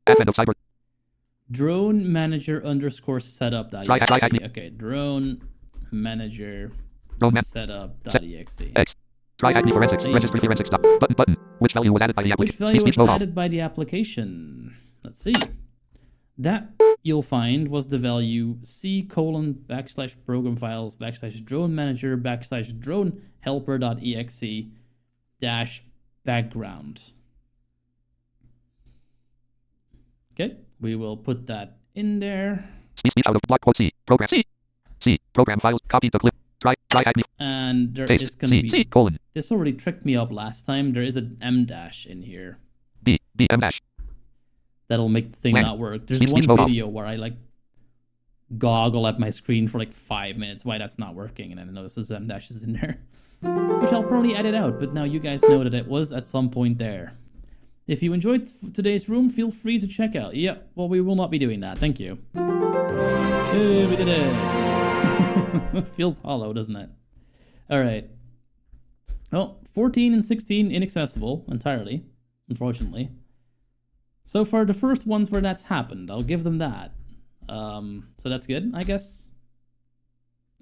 B: Advent of Cyber.
A: Drone manager _ setup.exe. Okay, drone manager setup.exe.
B: X. Try Acme Forensics. Registry Forensics. Button. Which value was added by the application?
A: Which value was added by the application? Let's see. That you'll find was the value C: /program files / drone manager / drone helper.exe -background. Okay, we will put that in there.
B: Speech out of block quote C. Program C. C. Program files. Copy the clip. Try Acme.
A: And there
B: Paste.
A: is going to be...
B: C.
A: This already tricked me up last time. There is an M- in here.
B: D. M-.
A: That'll make the thing not work. There's one video where I like goggle at my screen for like 5 minutes why that's not working, and then I notice there's M- is in there. Which I'll probably edit out, but now you guys know that it was at some point there. If you enjoyed today's room, feel free to check out. Yep, well, we will not be doing that. Thank you. Hey, we did it. Feels hollow, doesn't it? All right. Well, 14 and 16 inaccessible entirely, unfortunately. So far, the first ones where that's happened, I'll give them that. So that's good, I guess.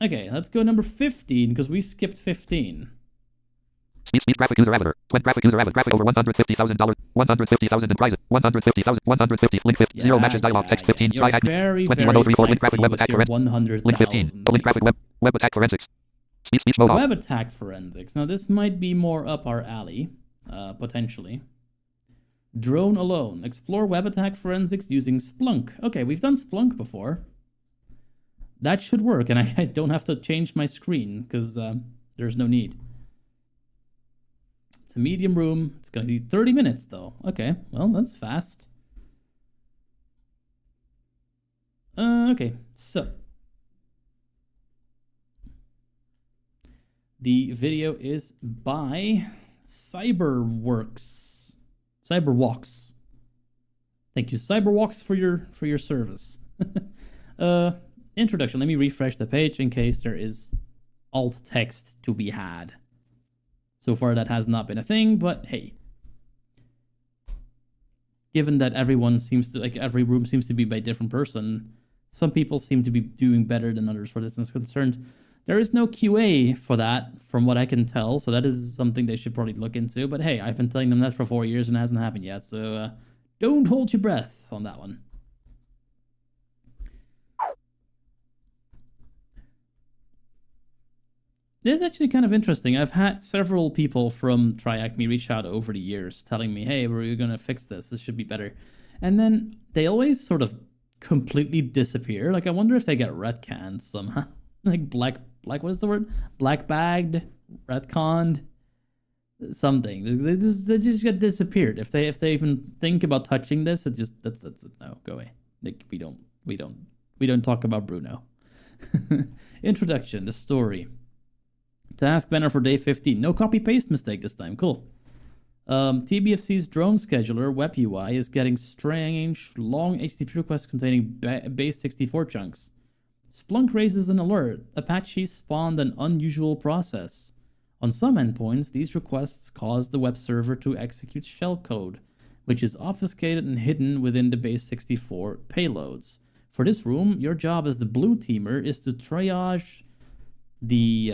A: Okay, let's go number 15, because we skipped 15.
B: Speech graphic user avatar. When graphic user avatar graphic over $150,000. 150,000 in prize. 150,000. 150. Link 50. 0 matches dialog. Text 15.
A: You're very,
B: 21034. Link graphic web attack forensics.
A: 100,000.
B: Link 15. Link graphic web attack forensics. Speech mode off.
A: Web attack forensics. Now this might be more up our alley, potentially. Drone alone. Explore web attack forensics using Splunk. Okay, we've done Splunk before. That should work, and I don't have to change my screen because there's no need. It's a medium room. It's going to be 30 minutes, though. Okay, well, that's fast. Okay, so. The video is by Cyberworks. Cyberwalks. Thank you, Cyberwalks, for your service. Introduction. Let me refresh the page in case there is alt text to be had. So far, that has not been a thing, but hey. Given that everyone seems to, like, every room seems to be by a different person, some people seem to be doing better than others where this is concerned. There is no QA for that, from what I can tell, so that is something they should probably look into. But hey, I've been telling them that for 4 years and it hasn't happened yet, so don't hold your breath on that one. This is actually kind of interesting. I've had several people from TryAcme reach out over the years telling me, hey, we're going to fix this. This should be better. And then they always sort of completely disappear. Like, I wonder if they get retconned somehow. Like, what is the word? Black bagged? Retconned? Something. They just get disappeared. If they even think about touching this, it just, that's it. No, go away. Like, we don't talk about Bruno. Introduction, the story. Task banner for day 15. No copy-paste mistake this time. Cool. TBFC's drone scheduler web UI is getting strange, long HTTP requests containing base 64 chunks. Splunk raises an alert. Apache spawned an unusual process. On some endpoints, these requests cause the web server to execute shellcode, which is obfuscated and hidden within the base 64 payloads. For this room, your job as the blue teamer is to triage the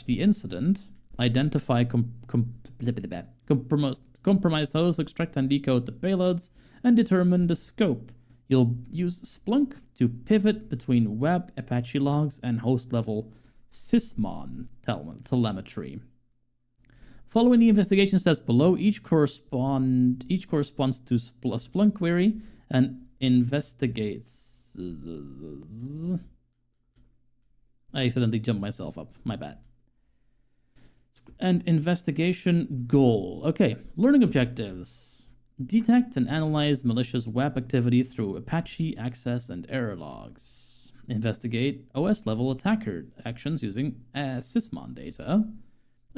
A: incident, identify compromised hosts, extract and decode the payloads, and determine the scope. You'll use Splunk to pivot between web Apache logs and host-level sysmon telemetry. Following the investigation steps below, each corresponds to a Splunk query and investigates. I accidentally jumped myself up. My bad. And investigation goal. Okay, learning objectives. Detect and analyze malicious web activity through Apache access and error logs. Investigate OS-level attacker actions using sysmon data.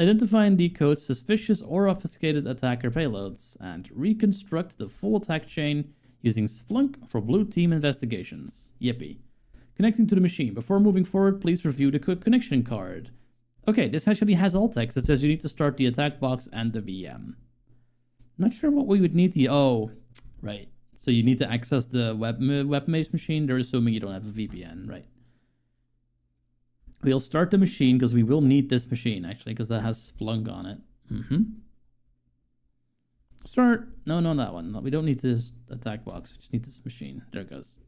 A: Identify and decode suspicious or obfuscated attacker payloads. And reconstruct the full attack chain using Splunk for blue team investigations. Yippee. Connecting to the machine. Before moving forward, please review the connection card. Okay, this actually has alt text. It says you need to start the attack box and the VM. Not sure what we would need the... Oh, right. So you need to access the web-based machine. They're assuming you don't have a VPN, right? We'll start the machine because we will need this machine, actually, because that has Splunk on it. Start. No, that one. No, we don't need this attack box. We just need this machine. There it goes.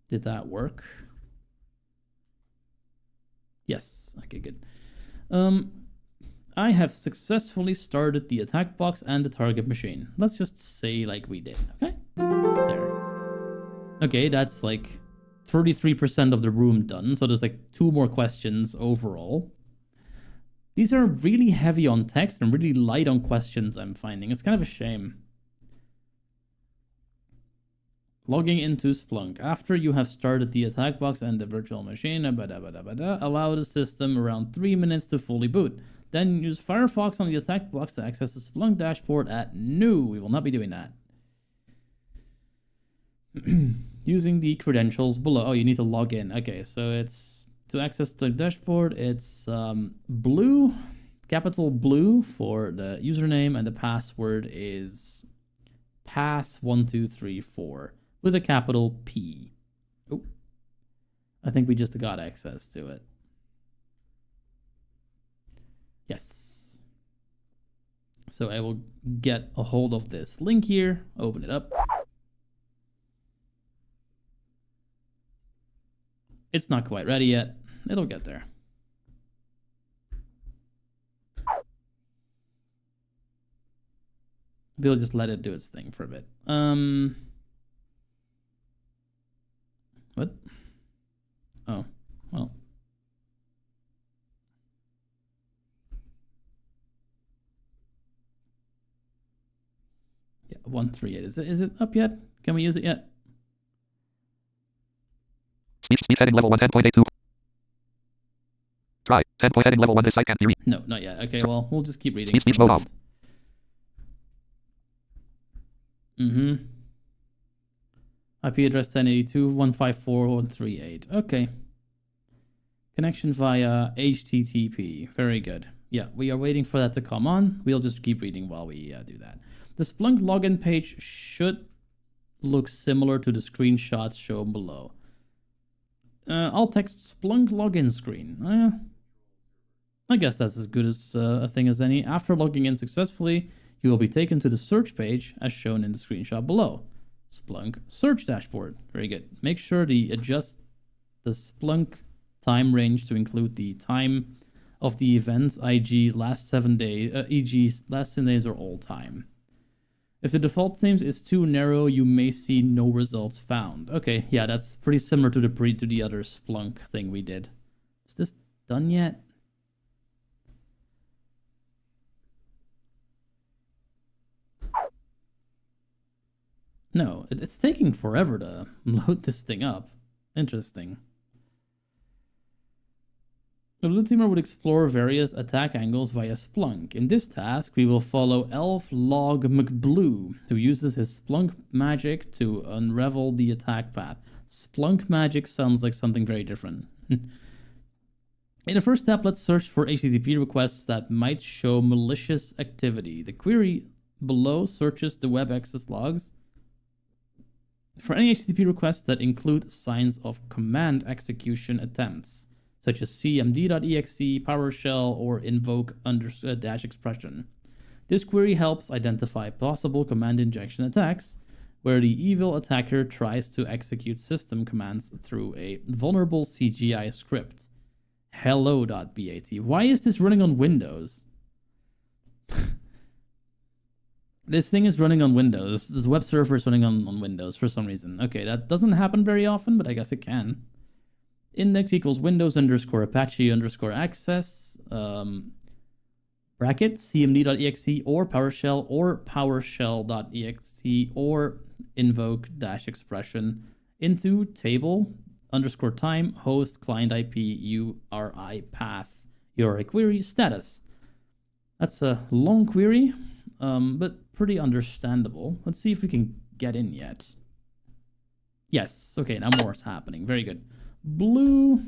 A: Did that work? Yes. Okay, good. I have successfully started the attack box and the target machine. Let's just say like we did, okay? There. Okay, that's like 33% of the room done, so there's like 2 more questions overall. These are really heavy on text and really light on questions, I'm finding. It's kind of a shame. Logging into Splunk. After you have started the attack box and the virtual machine, allow the system around 3 minutes to fully boot. Then use Firefox on the attack box to access the Splunk dashboard at new. We will not be doing that. Using the credentials below. Oh, you need to log in. Okay, so it's to access the dashboard. It's blue, capital blue for the username, and the password is pass1234 with a capital P. Oh, I think we just got access to it. Yes. So I will get a hold of this link here, open it up. It's not quite ready yet. It'll get there. We'll just let it do its thing for a bit. What? Oh, well. Yeah, 138. Is it up yet? Can we use it yet?
B: Speech heading level 1, 10.82. Try. 10 point heading level 1. This site can't be read.
A: No, not yet. Okay, well, we'll just keep reading.
B: Speech mode off.
A: IP address 1082.154.138. Okay. Connection via HTTP. Very good. Yeah, we are waiting for that to come on. We'll just keep reading while we do that. The Splunk login page should look similar to the screenshots shown below. I'll text Splunk login screen. I guess that's as good as a thing as any. After logging in successfully, you will be taken to the search page as shown in the screenshot below. Splunk search dashboard. Very good. Make sure to adjust the Splunk time range to include the time of the events, e.g. last 7 days, last 7 days or all time. If the default themes is too narrow, you may see no results found. Okay, yeah, that's pretty similar to the other Splunk thing we did. Is this done yet? No, it's taking forever to load this thing up. Interesting. The blue teamer would explore various attack angles via Splunk. In this task, we will follow Elf Log McBlue, who uses his Splunk magic to unravel the attack path. Splunk magic sounds like something very different. In the first step, let's search for HTTP requests that might show malicious activity. The query below searches the web access logs for any HTTP requests that include signs of command execution attempts, such as cmd.exe, PowerShell, or invoke dash expression. This query helps identify possible command injection attacks, where the evil attacker tries to execute system commands through a vulnerable CGI script. Hello.bat. Why is this running on Windows? This thing is running on Windows. This web server is running on Windows for some reason. Okay, that doesn't happen very often, but I guess it can. Index equals Windows underscore Apache underscore access, bracket, cmd.exe, or PowerShell, or PowerShell.exe, or invoke dash expression into table underscore time host client IP URI path URI query status. That's a long query, but pretty understandable. Let's see if we can get in yet. Yes, okay, now more is happening. Very good. Blue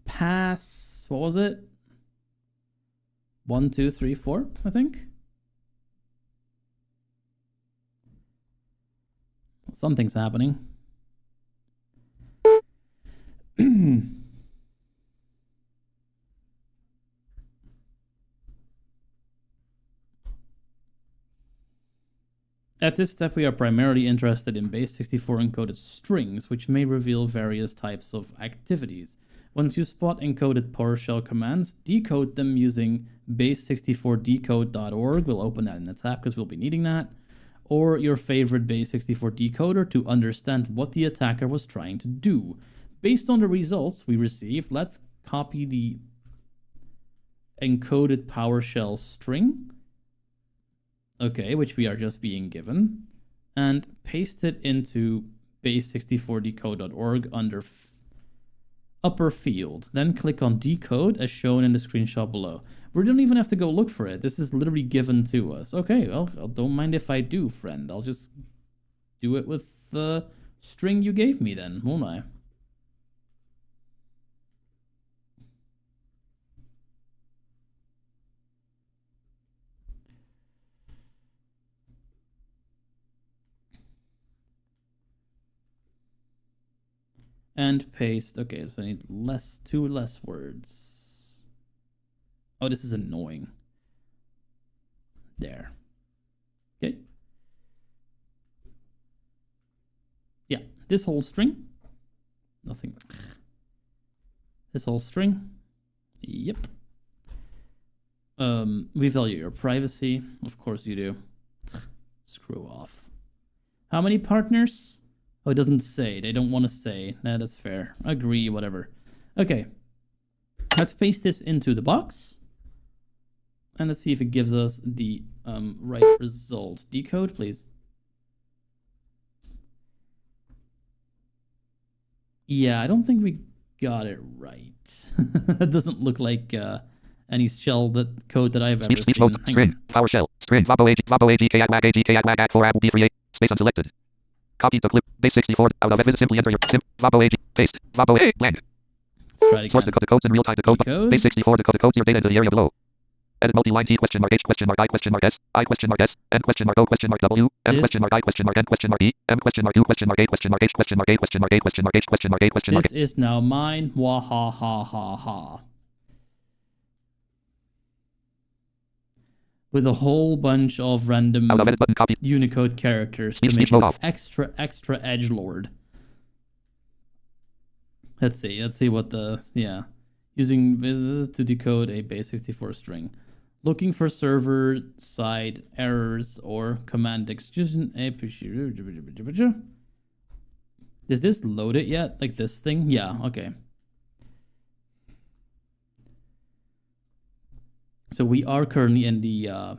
A: pass, what was it? 1, 2, 3, 4, I think. Something's happening. At this step, we are primarily interested in base64 encoded strings, which may reveal various types of activities. Once you spot encoded PowerShell commands, decode them using base64decode.org. We'll open that in the tab because we'll be needing that. Or your favorite base64 decoder to understand what the attacker was trying to do. Based on the results we received, let's copy the encoded PowerShell string, okay, which we are just being given, and paste it into base64decode.org under upper field. Then click on decode as shown in the screenshot below. We don't even have to go look for it. This is literally given to us. Okay, well, don't mind if I do, friend. I'll just do it with the string you gave me then, won't I? And paste. Okay, so I need two less words. Oh, this is annoying. There. Okay. Yeah, this whole string. Nothing. This whole string. Yep. We value your privacy. Of course you do. Screw off. How many partners? Oh, it doesn't say. They don't want to say. Nah, that's fair. Agree, whatever. Okay. Let's paste this into the box. And let's see if it gives us the right result. Decode, please. Yeah, I don't think we got it right. That doesn't look like any shell code that I've ever seen.
B: String, PowerShell, string, vabo AG, 4 apple B3A, space unselected. Copy the clip, base64, out of it, simply enter your vabo AG, paste, vabo A, blank.
A: Let's try it again.
B: Source decode the codes in real time, decode, base64, decode the codes, your data into the area below. Edit multi-line T question mark H question mark I question mark S I question mark S N question mark O question mark W M question mark I question mark N question mark E M question mark U question mark A question mark H question mark A question mark A question mark H question mark A question mark.
A: This is now mine. Wah ha ha ha ha. With a whole bunch of random Unicode characters to make it extra edgelord. Let's see what the using to decode a base64 string. Looking for server-side errors or command execution. Is this loaded yet? Like this thing? Yeah, okay. So we are currently in the...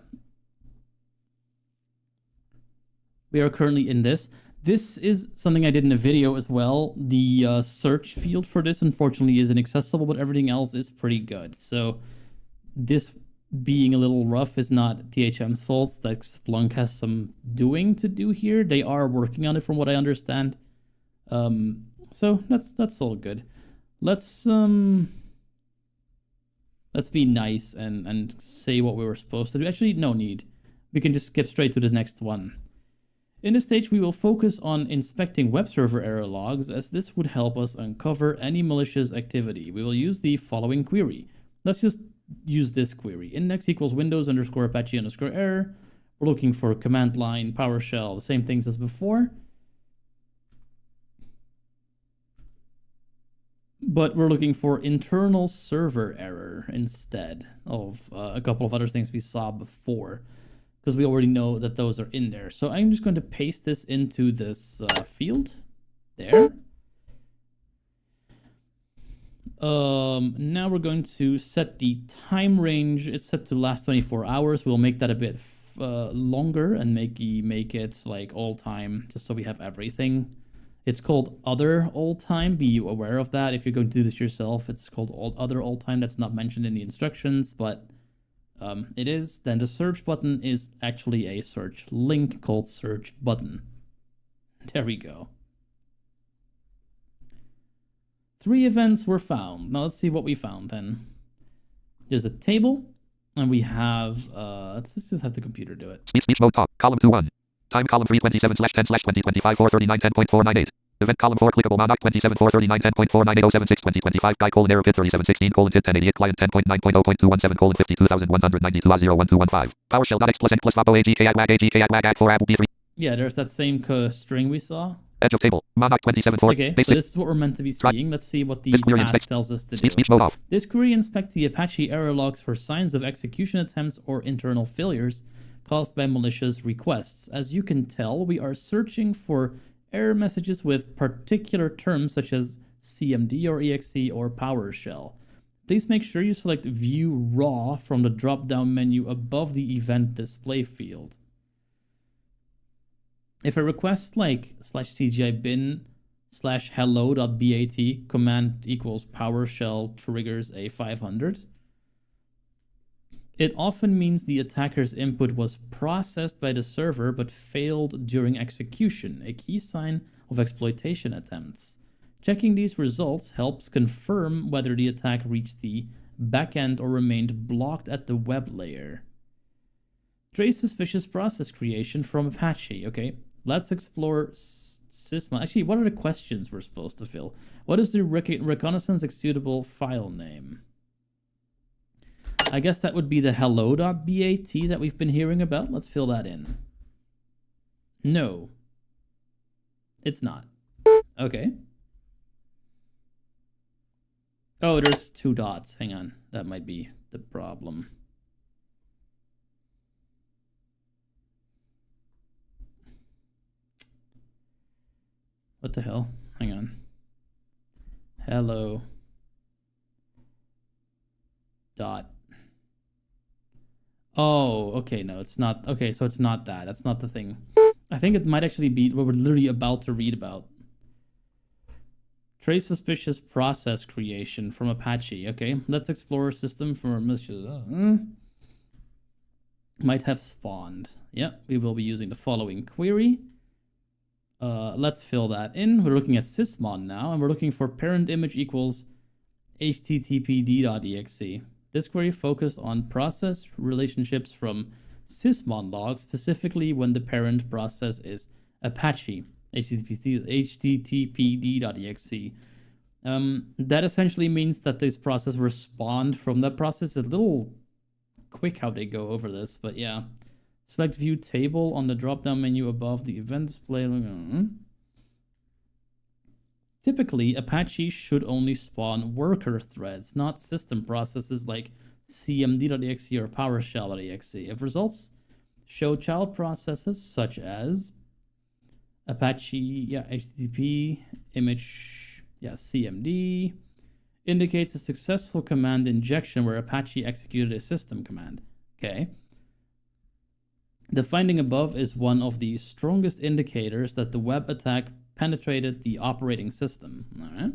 A: we are currently in this. This is something I did in a video as well. The search field for this, unfortunately, is inaccessible, but everything else is pretty good. So this being a little rough is not THM's fault. Like, Splunk has some doing to do here. They are working on it from what I understand. So that's all good. Let's be nice and say what we were supposed to do. Actually, no need. We can just skip straight to the next one. In this stage, we will focus on inspecting web server error logs, as this would help us uncover any malicious activity. We will use the following query. Let's just use this query. Index equals Windows underscore Apache underscore error. We're looking for command line, PowerShell, the same things as before. But we're looking for internal server error instead of a couple of other things we saw before, because we already know that those are in there. So I'm just going to paste this into this field there. Now we're going to set the time range. It's set to last 24 hours. We'll make that a bit longer and make it like all time, just so we have everything. It's called other all time. Be aware of that. If you're going to do this yourself, it's called other all time. That's not mentioned in the instructions, but it is. Then the search button is actually a search link called search button. There we go. 3 events were found. Now let's see what we found then. There's a table, and we have, let's just have the computer do it.
B: Speech mode talk, column 2-1. Time column 327/10/2025 439 10.498. Event column 4 clickable monoc 27 439 10.498 076 2025 guy colon error pit 3716 colon tit 1088 client 10.9.0.217 colon 52192 01215. PowerShell.x plus n plus vapo agki wag agki wag ag 4 abu d3.
A: Yeah, there's that same string we saw.
B: Edge of table. Monoc 27 4.
A: Okay, so this is what we're meant to be seeing. Let's see what the task tells us to do.
B: Speech mode off.
A: This query inspects the Apache error logs for signs of execution attempts or internal failures caused by malicious requests. As you can tell, we are searching for error messages with particular terms such as CMD or EXE or PowerShell. Please make sure you select View Raw from the drop-down menu above the event display field. If a request like /CGI bin /hello.bat command equals PowerShell triggers a 500, it often means the attacker's input was processed by the server but failed during execution, a key sign of exploitation attempts. Checking these results helps confirm whether the attack reached the backend or remained blocked at the web layer. Trace suspicious process creation from Apache. Okay, let's explore sysmon. Actually, what are the questions we're supposed to fill? What is the reconnaissance executable file name? I guess that would be the hello.bat that we've been hearing about. Let's fill that in. No. It's not. Okay. Oh, there's 2 dots. Hang on. That might be the problem. What the hell? Hang on. Hello. Dot. Oh, okay, no, it's not. Okay, so it's not that. That's not the thing. I think it might actually be what we're literally about to read about. Trace suspicious process creation from Apache. Okay, let's explore a system for malicious. Might have spawned. Yeah, we will be using the following query. Let's fill that in. We're looking at sysmon now, and we're looking for parent image equals httpd.exe. This query focused on process relationships from sysmon logs, specifically when the parent process is Apache, httpd.exe. That essentially means that this process will spawned from that process. It's a little quick how they go over this, but yeah. Select View Table on the drop-down menu above the event display. Typically, Apache should only spawn worker threads, not system processes like cmd.exe or PowerShell.exe. If results show child processes such as Apache, HTTP, image, cmd, indicates a successful command injection where Apache executed a system command. Okay. The finding above is one of the strongest indicators that the web attack penetrated the operating system. All right.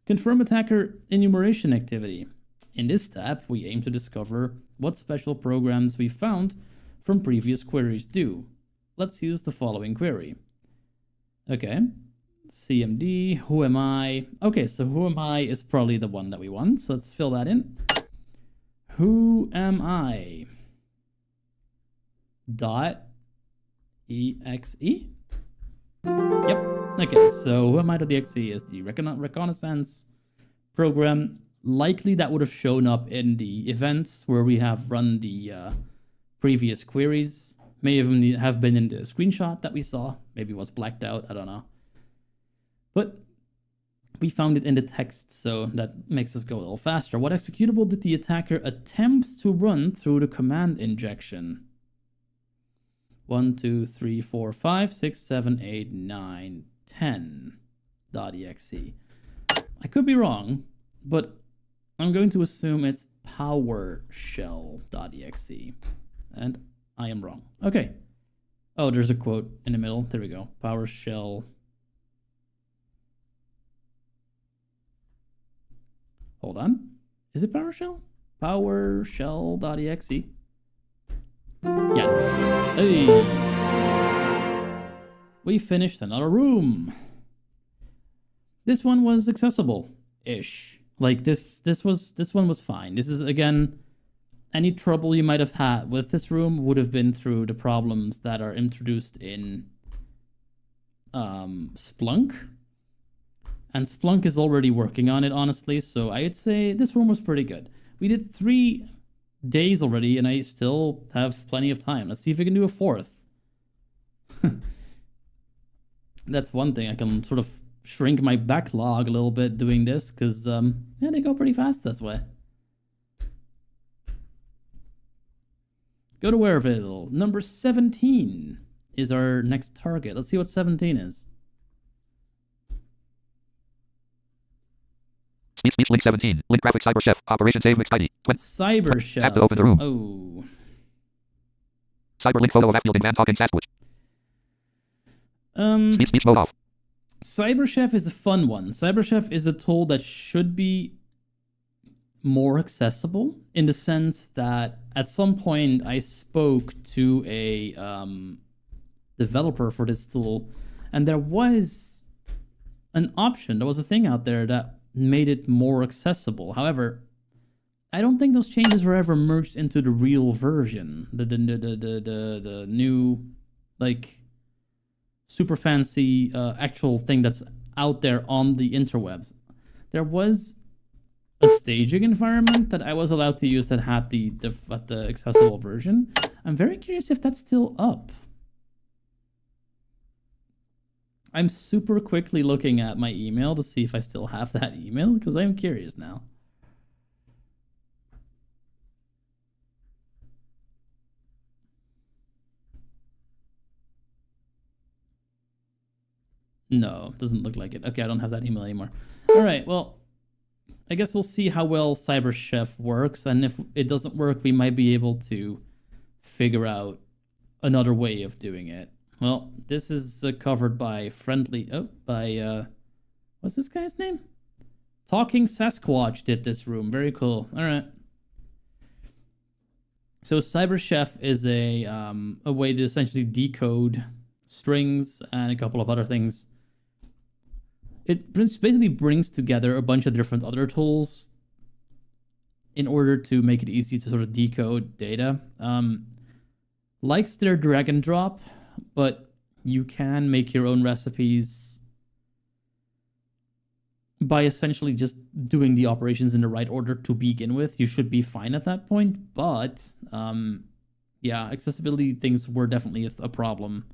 A: Confirm attacker enumeration activity. In this tab, we aim to discover what special programs we found from previous queries do. Let's use the following query. Okay. CMD, who am I? Okay, so who am I is probably the one that we want. So let's fill that in. Who am I? .exe? Yep. Okay, so who am I.exe is the reconnaissance program. Likely that would have shown up in the events where we have run the previous queries. May even have been in the screenshot that we saw. Maybe it was blacked out, I don't know. But we found it in the text, so that makes us go a little faster. What executable did the attacker attempt to run through the command injection? 1, 2, 3, 4, 5, 6, 7, 8, 9, 10 .exe. I could be wrong, but I'm going to assume it's PowerShell.exe. And I am wrong. Okay. Oh, there's a quote in the middle. There we go. PowerShell. Hold on. Is it PowerShell? PowerShell.exe. Yes. Hey. We finished another room. This one was accessible-ish. Like this one was fine. This is, again, any trouble you might have had with this room would have been through the problems that are introduced in Splunk. And Splunk is already working on it, honestly, so I'd say this room was pretty good. We did 3 days already, and I still have plenty of time. Let's see if we can do a 4th. That's one thing. I can sort of shrink my backlog a little bit doing this, because, yeah, they go pretty fast this way. Go to Wareville. Number 17 is our next target. Let's see what 17 is.
B: Speech link 17. Link graphic cyber chef. Operation save Mcskidy.
A: Cyber chef.
B: Tap to open the room.
A: Oh.
B: Cyber link photo of Affielding man talking Sasquatch. Speech mode off.
A: Cyber chef is a fun one. Cyber chef is a tool that should be more accessible in the sense that at some point I spoke to a developer for this tool, and there was an option. There was a thing out there that made it more accessible. However, I don't think those changes were ever merged into the real version. The new, like, super fancy actual thing that's out there on the interwebs. There was a staging environment that I was allowed to use that had the accessible version. I'm very curious if that's still up. I'm super quickly looking at my email to see if I still have that email, because I'm curious now. No, doesn't look like it. Okay, I don't have that email anymore. All right, well, I guess we'll see how well Cyber Chef works, and if it doesn't work, we might be able to figure out another way of doing it. Well, this is covered by what's this guy's name? Talking Sasquatch did this room. Very cool. All right. So Cyber Chef is a way to essentially decode strings and a couple of other things. It basically brings together a bunch of different other tools in order to make it easy to sort of decode data. Likes their drag and drop, but you can make your own recipes by essentially just doing the operations in the right order to begin with. You should be fine at that point, but yeah, accessibility things were definitely a problem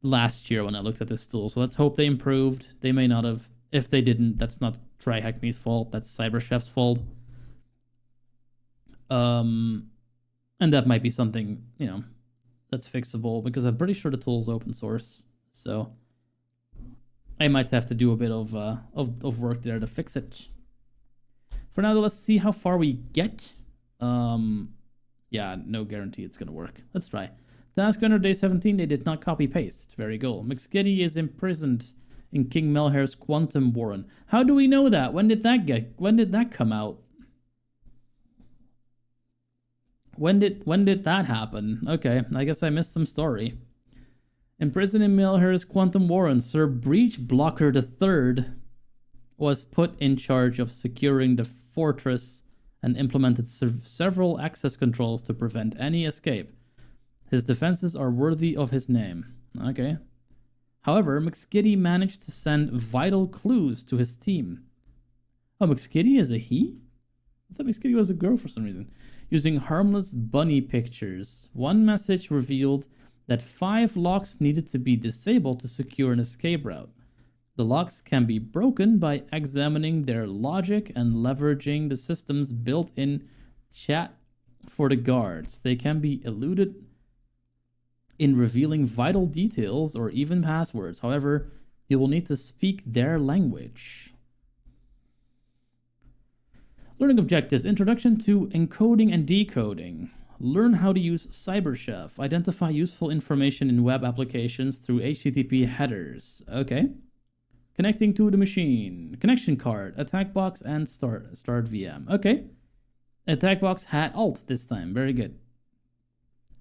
A: last year when I looked at this tool. So let's hope they improved. They may not have. If they didn't, that's not TryHackMe's fault. That's CyberChef's fault. And that might be something, that's fixable, because I'm pretty sure the tool's open source. So I might have to do a bit of work there to fix it. For now, though, let's see how far we get. Yeah, no guarantee it's gonna work. Let's try. Task runner day 17, they did not copy paste. Very cool. Mcskidy is imprisoned in King Malhare's quantum warren. How do we know that? When did that come out? When did that happen? Okay, I guess I missed some story. Imprisoned in Malhare's quantum warren, Sir Breach Blocker III was put in charge of securing the fortress and implemented several access controls to prevent any escape. His defenses are worthy of his name. Okay. However, Mcskidy managed to send vital clues to his team. Oh, Mcskidy is a he? I thought Mcskidy was a girl for some reason. Using harmless bunny pictures, one message revealed that 5 locks needed to be disabled to secure an escape route. The locks can be broken by examining their logic and leveraging the system's built-in chat for the guards. They can be eluded in revealing vital details or even passwords. However, you will need to speak their language. Learning objectives. Introduction to encoding and decoding. Learn how to use CyberChef. Identify useful information in web applications through HTTP headers. Okay. Connecting to the machine. Connection card, attack box, and start VM. Okay. Attack box had alt this time. Very good.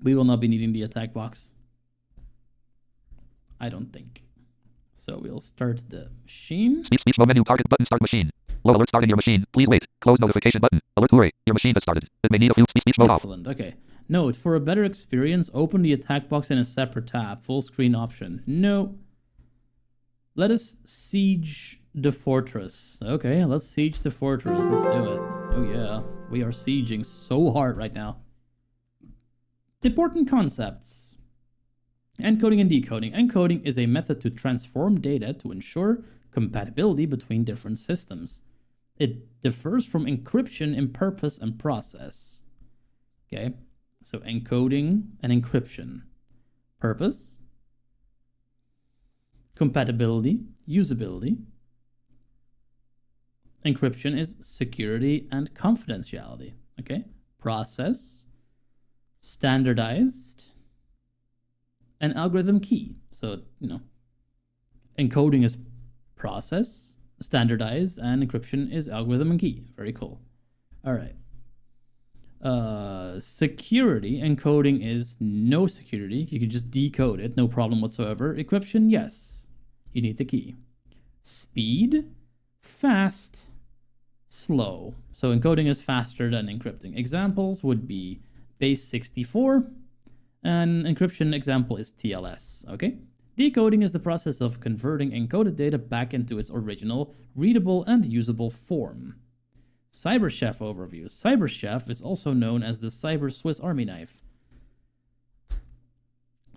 A: We will not be needing the attack box. I don't think. So we'll start the machine.
B: Speech menu target button start machine. Low alert starting your machine. Please wait. Close notification button. Alert hurry. Your machine has started. It may need a few speech mode off.
A: Excellent. Okay. Note, for a better experience, open the attack box in a separate tab. Full screen option. No. Let us siege the fortress. Okay, let's siege the fortress. Let's do it. Oh yeah, we are sieging so hard right now. Important concepts. Encoding and decoding. Encoding is a method to transform data to ensure compatibility between different systems. It differs from encryption in purpose and process. Okay, so encoding and encryption. Purpose. Compatibility, usability. Encryption is security and confidentiality. Okay. Process, standardized, and algorithm key. So, encoding is process, standardized, and encryption is algorithm and key. Very cool. All right. Security, encoding is no security. You can just decode it, no problem whatsoever. Encryption, yes. You need the key. Speed, fast, slow. So encoding is faster than encrypting. Examples would be base 64, and encryption example is TLS, okay? Decoding is the process of converting encoded data back into its original, readable, and usable form. CyberChef overview. CyberChef is also known as the Cyber Swiss Army knife.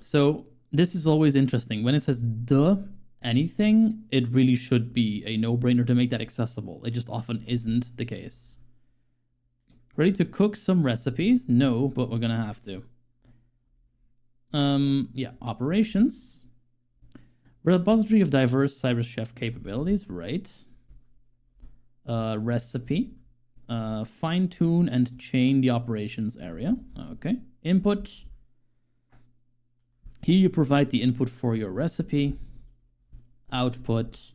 A: So this is always interesting. When it says the anything, it really should be a no-brainer to make that accessible. It just often isn't the case. Ready to cook some recipes? No, but we're gonna have to. Yeah, operations. Repository of diverse CyberChef capabilities, right. Recipe. Fine-tune and chain the operations area. Okay. Input. Here you provide the input for your recipe. Output.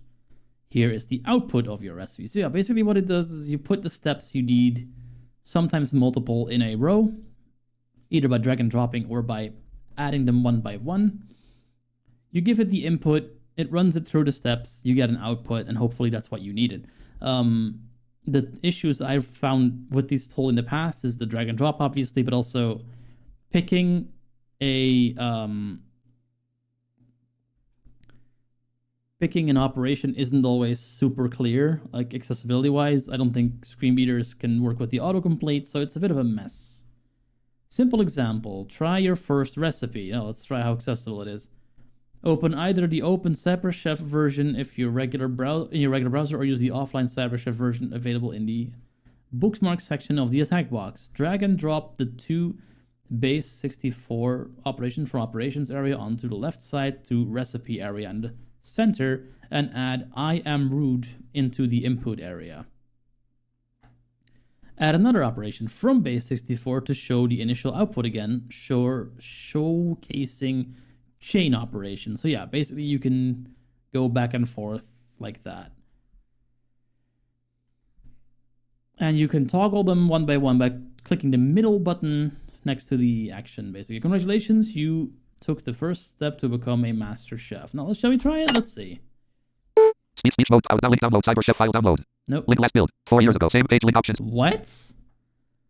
A: Here is the output of your recipe. So yeah, basically what it does is you put the steps you need, sometimes multiple, in a row, either by drag and dropping or by adding them one by one. You give it the input, it runs it through the steps, you get an output, and hopefully that's what you needed. The issues I've found with these tools in the past is the drag and drop, obviously, but also picking an operation isn't always super clear, like accessibility wise. I don't think screen readers can work with the autocomplete, so it's a bit of a mess. Simple example, try your first recipe. Now let's try how accessible it is. Open either the open CyberChef version in your regular browser, or use the offline CyberChef version available in the bookmark section of the attack box. Drag and drop the two base 64 operations from operations area onto the left side to recipe area and the center, and add I am rude into the input area. Add another operation from base 64 to show the initial output again, showcasing chain operation. So yeah, basically you can go back and forth like that. And you can toggle them one by clicking the middle button next to the action, basically. Congratulations, you took the first step to become a master chef. Now, shall we try it? Let's see.
B: Speech mode. Link download. Cyber Chef file download.
A: Nope.
B: Link last build. 4 years ago. Same page link options.
A: What?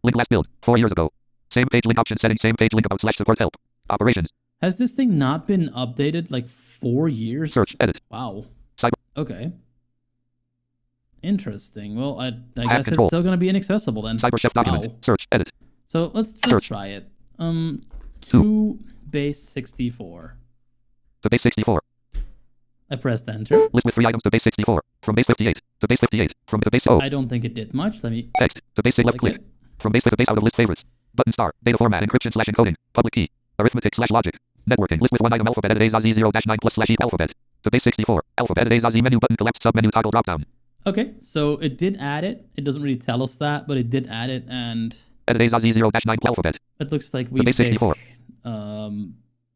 B: Link last build. 4 years ago. Same page link options settings. Same page link about / support help. Operations.
A: Has this thing not been updated like 4 years?
B: Search. Edit.
A: Wow.
B: Cyber.
A: Okay. Interesting. Well, I guess it's still going to be inaccessible then.
B: Cyber Chef document.
A: Wow.
B: Search. Edit.
A: So let's just try it. To base 64.
B: To base 64.
A: I pressed enter.
B: List with 3 items to base 64. From base 58. To base 58. From to base
A: I don't think it did much. Let me
B: text. To base left click. From base to base out of list favorites. Button star. Data format encryption / encoding. Public key. Arithmetic / logic. Networking. List with 1 item alphabet edit AZAZ 0-9 plus / e alphabet. To base 64. Alphabet edit AZAZ menu button collapsed submenu toggle drop down.
A: Okay, so it did add it. It doesn't really tell us that, but it did add it, and
B: edit AZAZ 0-9 alphabet.
A: It looks like we pick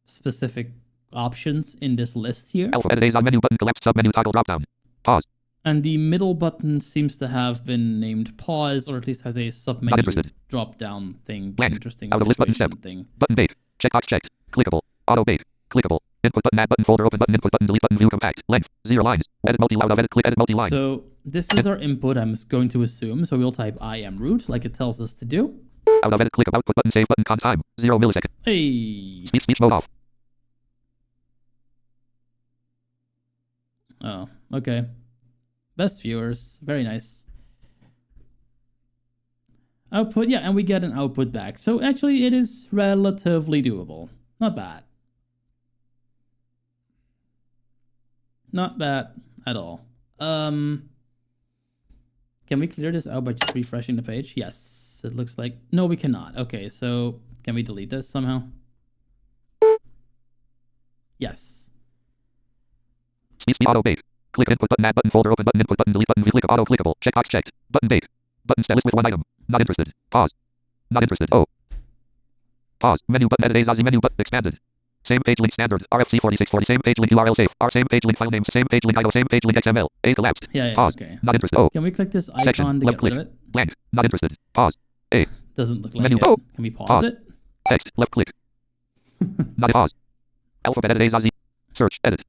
A: specific options in this list here.
B: Alphabet edit AZAZ menu button collapsed submenu toggle drop down. Pause.
A: And the middle button seems to have been named pause, or at least has a submenu drop down thing.
B: Blank.
A: Interesting
B: out of list button step
A: thing.
B: Button bait. Checkbox checked. Clickable. Auto bait. Clickable. Input button, add button, folder, open button, input button, delete button, view compact, length, 0 lines, edit multi-line, edit, click, edit multi-line.
A: So this is our input, I'm going to assume. So we'll type I am root, like it tells us to do.
B: Out of edit, click, output button, save button, con time, 0 millisecond.
A: Hey.
B: Speech mode off.
A: Oh, okay. Best viewers, very nice. Output, yeah, and we get an output back. So actually it is relatively doable. Not bad. Not bad at all. Can we clear this out by just refreshing the page? Yes, it looks like... No, we cannot. Okay, so can we delete this somehow? Yes.
B: Speech auto bait. Click input button, add button, folder, open button, input button, delete button, view click, auto clickable, checkbox checked. Button bait. Button list with 1 item. Not interested. Pause. Not interested. Oh. Pause. Menu button, edit AZAZ menu button, expanded. Same page link standard. RFC 4640. Same page link URL safe. Same page link file name. Same page link IO. Same page link XML. A collapsed.
A: Yeah,
B: pause.
A: Okay.
B: Not interested. Oh.
A: Can we click this icon
B: section,
A: to
B: left
A: get
B: click.
A: rid of it?
B: Blank. Not interested. Pause. A.
A: Doesn't look like
B: menu.
A: it.
B: Oh.
A: Can we pause it?
B: Text. Left click. Not pause. Alphabet edit AZAZ. Search. Edit.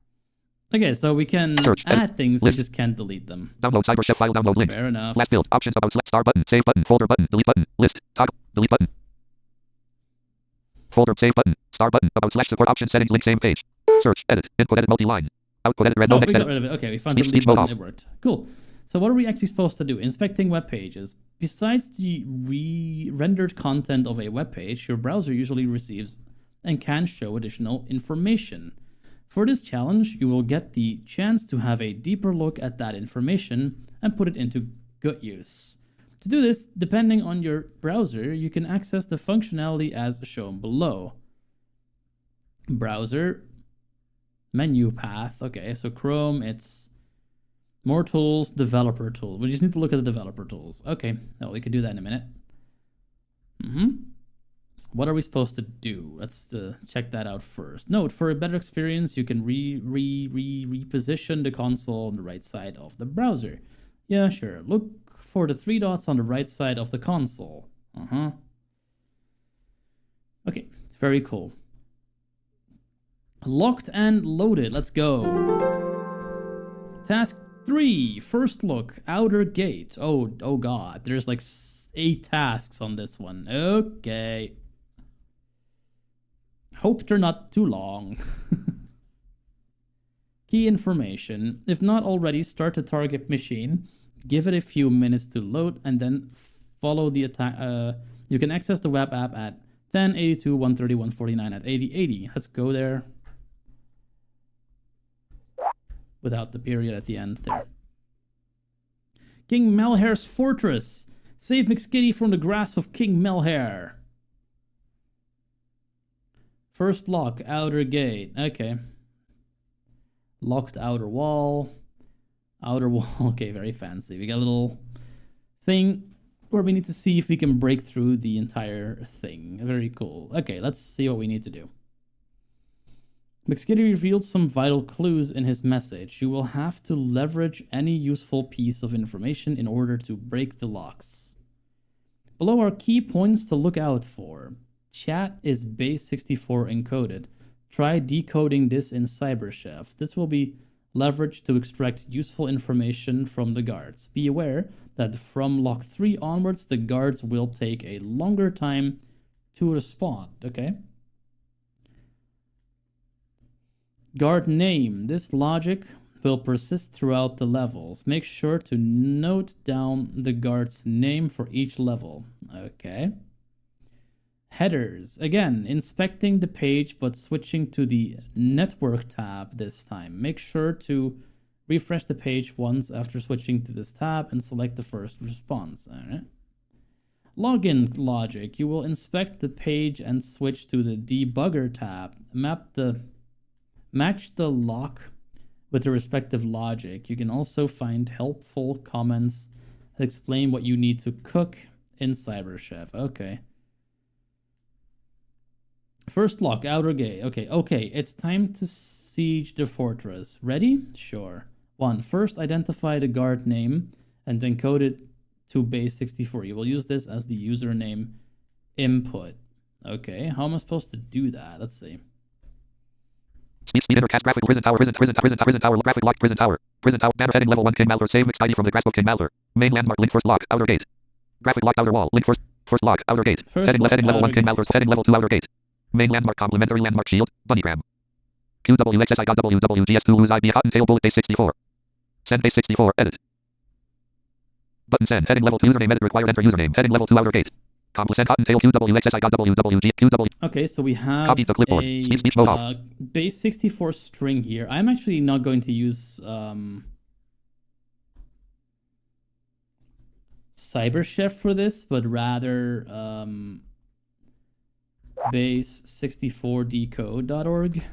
A: Okay, so we can
B: search,
A: add
B: edit,
A: things,
B: list.
A: we just can't delete them.
B: Download Cyber Chef file download link.
A: Fair enough.
B: Last build. Options about select star button. Save button. Folder button. Delete button. List. Toggle. Delete button. Folder. Save button. Star button. About / support option settings link same page. Search. Edit. Input edit multi-line. Output edit red.
A: Oh,
B: no
A: we
B: next
A: got
B: edit.
A: rid of it. Okay, we found the delete button. It worked. Cool. So what are we actually supposed to do? Inspecting web pages. Besides the rendered content of a web page, your browser usually receives and can show additional information. For this challenge, you will get the chance to have a deeper look at that information and put it into good use. To do this, depending on your browser, you can access the functionality as shown below. Browser, menu path. Okay, so Chrome, it's more tools, developer tools. We just need to look at the developer tools. Okay, well, we can do that in a minute. What are we supposed to do? Let's check that out first. Note, for a better experience, you can reposition the console on the right side of the browser. Yeah, sure. Look for the 3 dots on the right side of the console. Okay, very cool. Locked and loaded. Let's go. Task 3, first look, outer gate. Oh god, there's like 8 tasks on this one. Okay. Hope they're not too long. Key information. If not already, start the target machine. Give it a few minutes to load and then follow the attack. You can access the web app at 10.82.130.149 at 80.80. Let's go there. Without the period at the end there. King Malhare's fortress. Save Mcskidy from the grasp of King Malhare. First lock, outer gate. Okay. Locked outer wall. Outer wall. Okay, very fancy. We got a little thing where we need to see if we can break through the entire thing. Very cool. Okay, let's see what we need to do. Mcskidy revealed some vital clues in his message. You will have to leverage any useful piece of information in order to break the locks. Below are key points to look out for. Chat is base 64 encoded. Try decoding this in CyberChef. This will be leveraged to extract useful information from the guards. Be aware that from lock 3 onwards, the guards will take a longer time to respond, okay? Guard name. This logic will persist throughout the levels. Make sure to note down the guard's name for each level. Okay. Headers. Again, inspecting the page but switching to the network tab this time. Make sure to refresh the page once after switching to this tab and select the first response. All right. Login logic. You will inspect the page and switch to the debugger tab. Match the lock with the respective logic. You can also find helpful comments that explain what you need to cook in CyberChef. Okay. First lock, outer gate. Okay. It's time to siege the fortress. Ready? Sure. 1. First, identify the guard name and encode it to base 64. You will use this as the username input. Okay, how am I supposed to do that? Let's see.
B: Speed intercast graphic prison tower graphic lock prison tower banner heading level 1 King Malhare save Mcskidy from the grasp of King Malhare main landmark link first lock outer gate graphic lock outer wall link first lock outer gate heading level 1 King Malhare heading level 2 outer gate main landmark complementary landmark shield bunnygram QWXSIWWGS2 lose IB cottontail bullet base 64 send base 64 edit button send heading level 2 username edit required enter username heading level 2 outer gate send cottontail QWXSIWWG
A: Okay, so we have
B: the clipboard.
A: A base 64 string here. I'm actually not going to use CyberChef for this, but rather base64decode.org.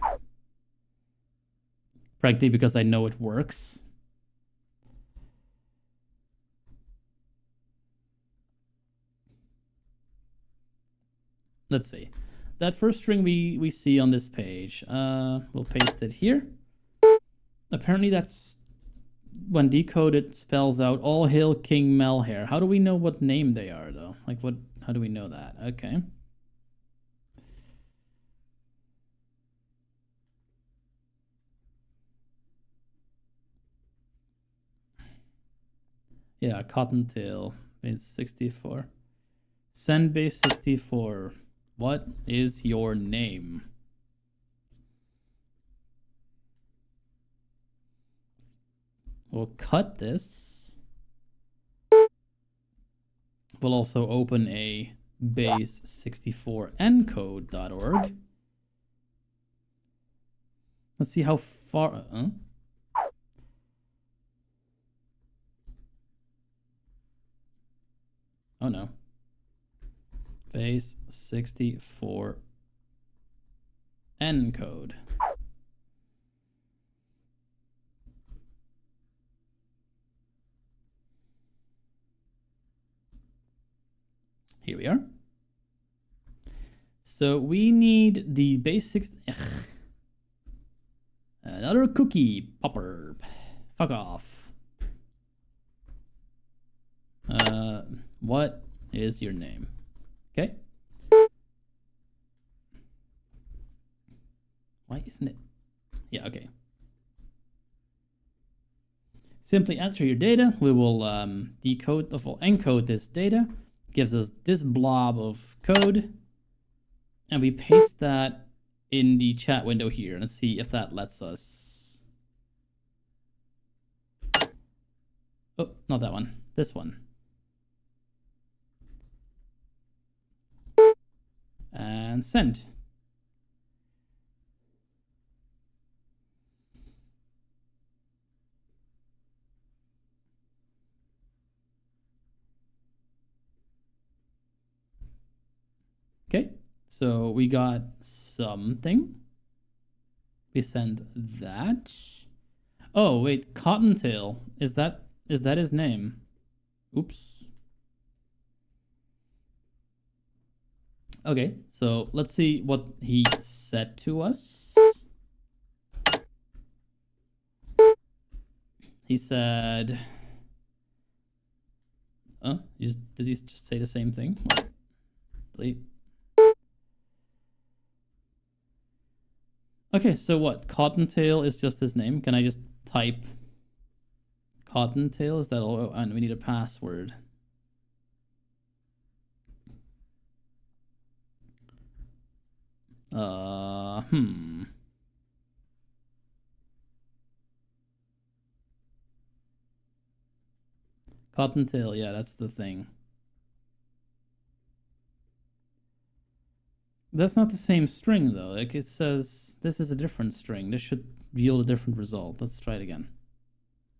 A: Practically because I know it works. Let's see. That first string we see on this page. We'll paste it here. Apparently that's when decoded spells out all hail King Malhare. How do we know what name they are though? Like what, how do we know that? Okay. Yeah, Cottontail base 64. Send base 64. What is your name? We'll cut this. We'll also open a base64encode.org. Let's see how far... Oh no. Base 64 encode. Here we are. So we need the basics. Another cookie popper. Fuck off. What is your name? Okay. Why isn't it? Yeah, okay. Simply enter your data. We will encode this data. Gives us this blob of code. And we paste that in the chat window here. Let's see if that lets us. Oh, not that one. This one. And send. Okay, so we got something. We send that. Oh wait, Cottontail. Is that his name? Oops. Okay, so let's see what he said to us. He said, did he just say the same thing? Delete. Okay, so what? Cottontail is just his name. Can I just type Cottontail? Is that all? Oh, and we need a password. Cottontail, yeah, that's the thing. That's not the same string though. Like it says this is a different string. This should yield a different result. Let's try it again.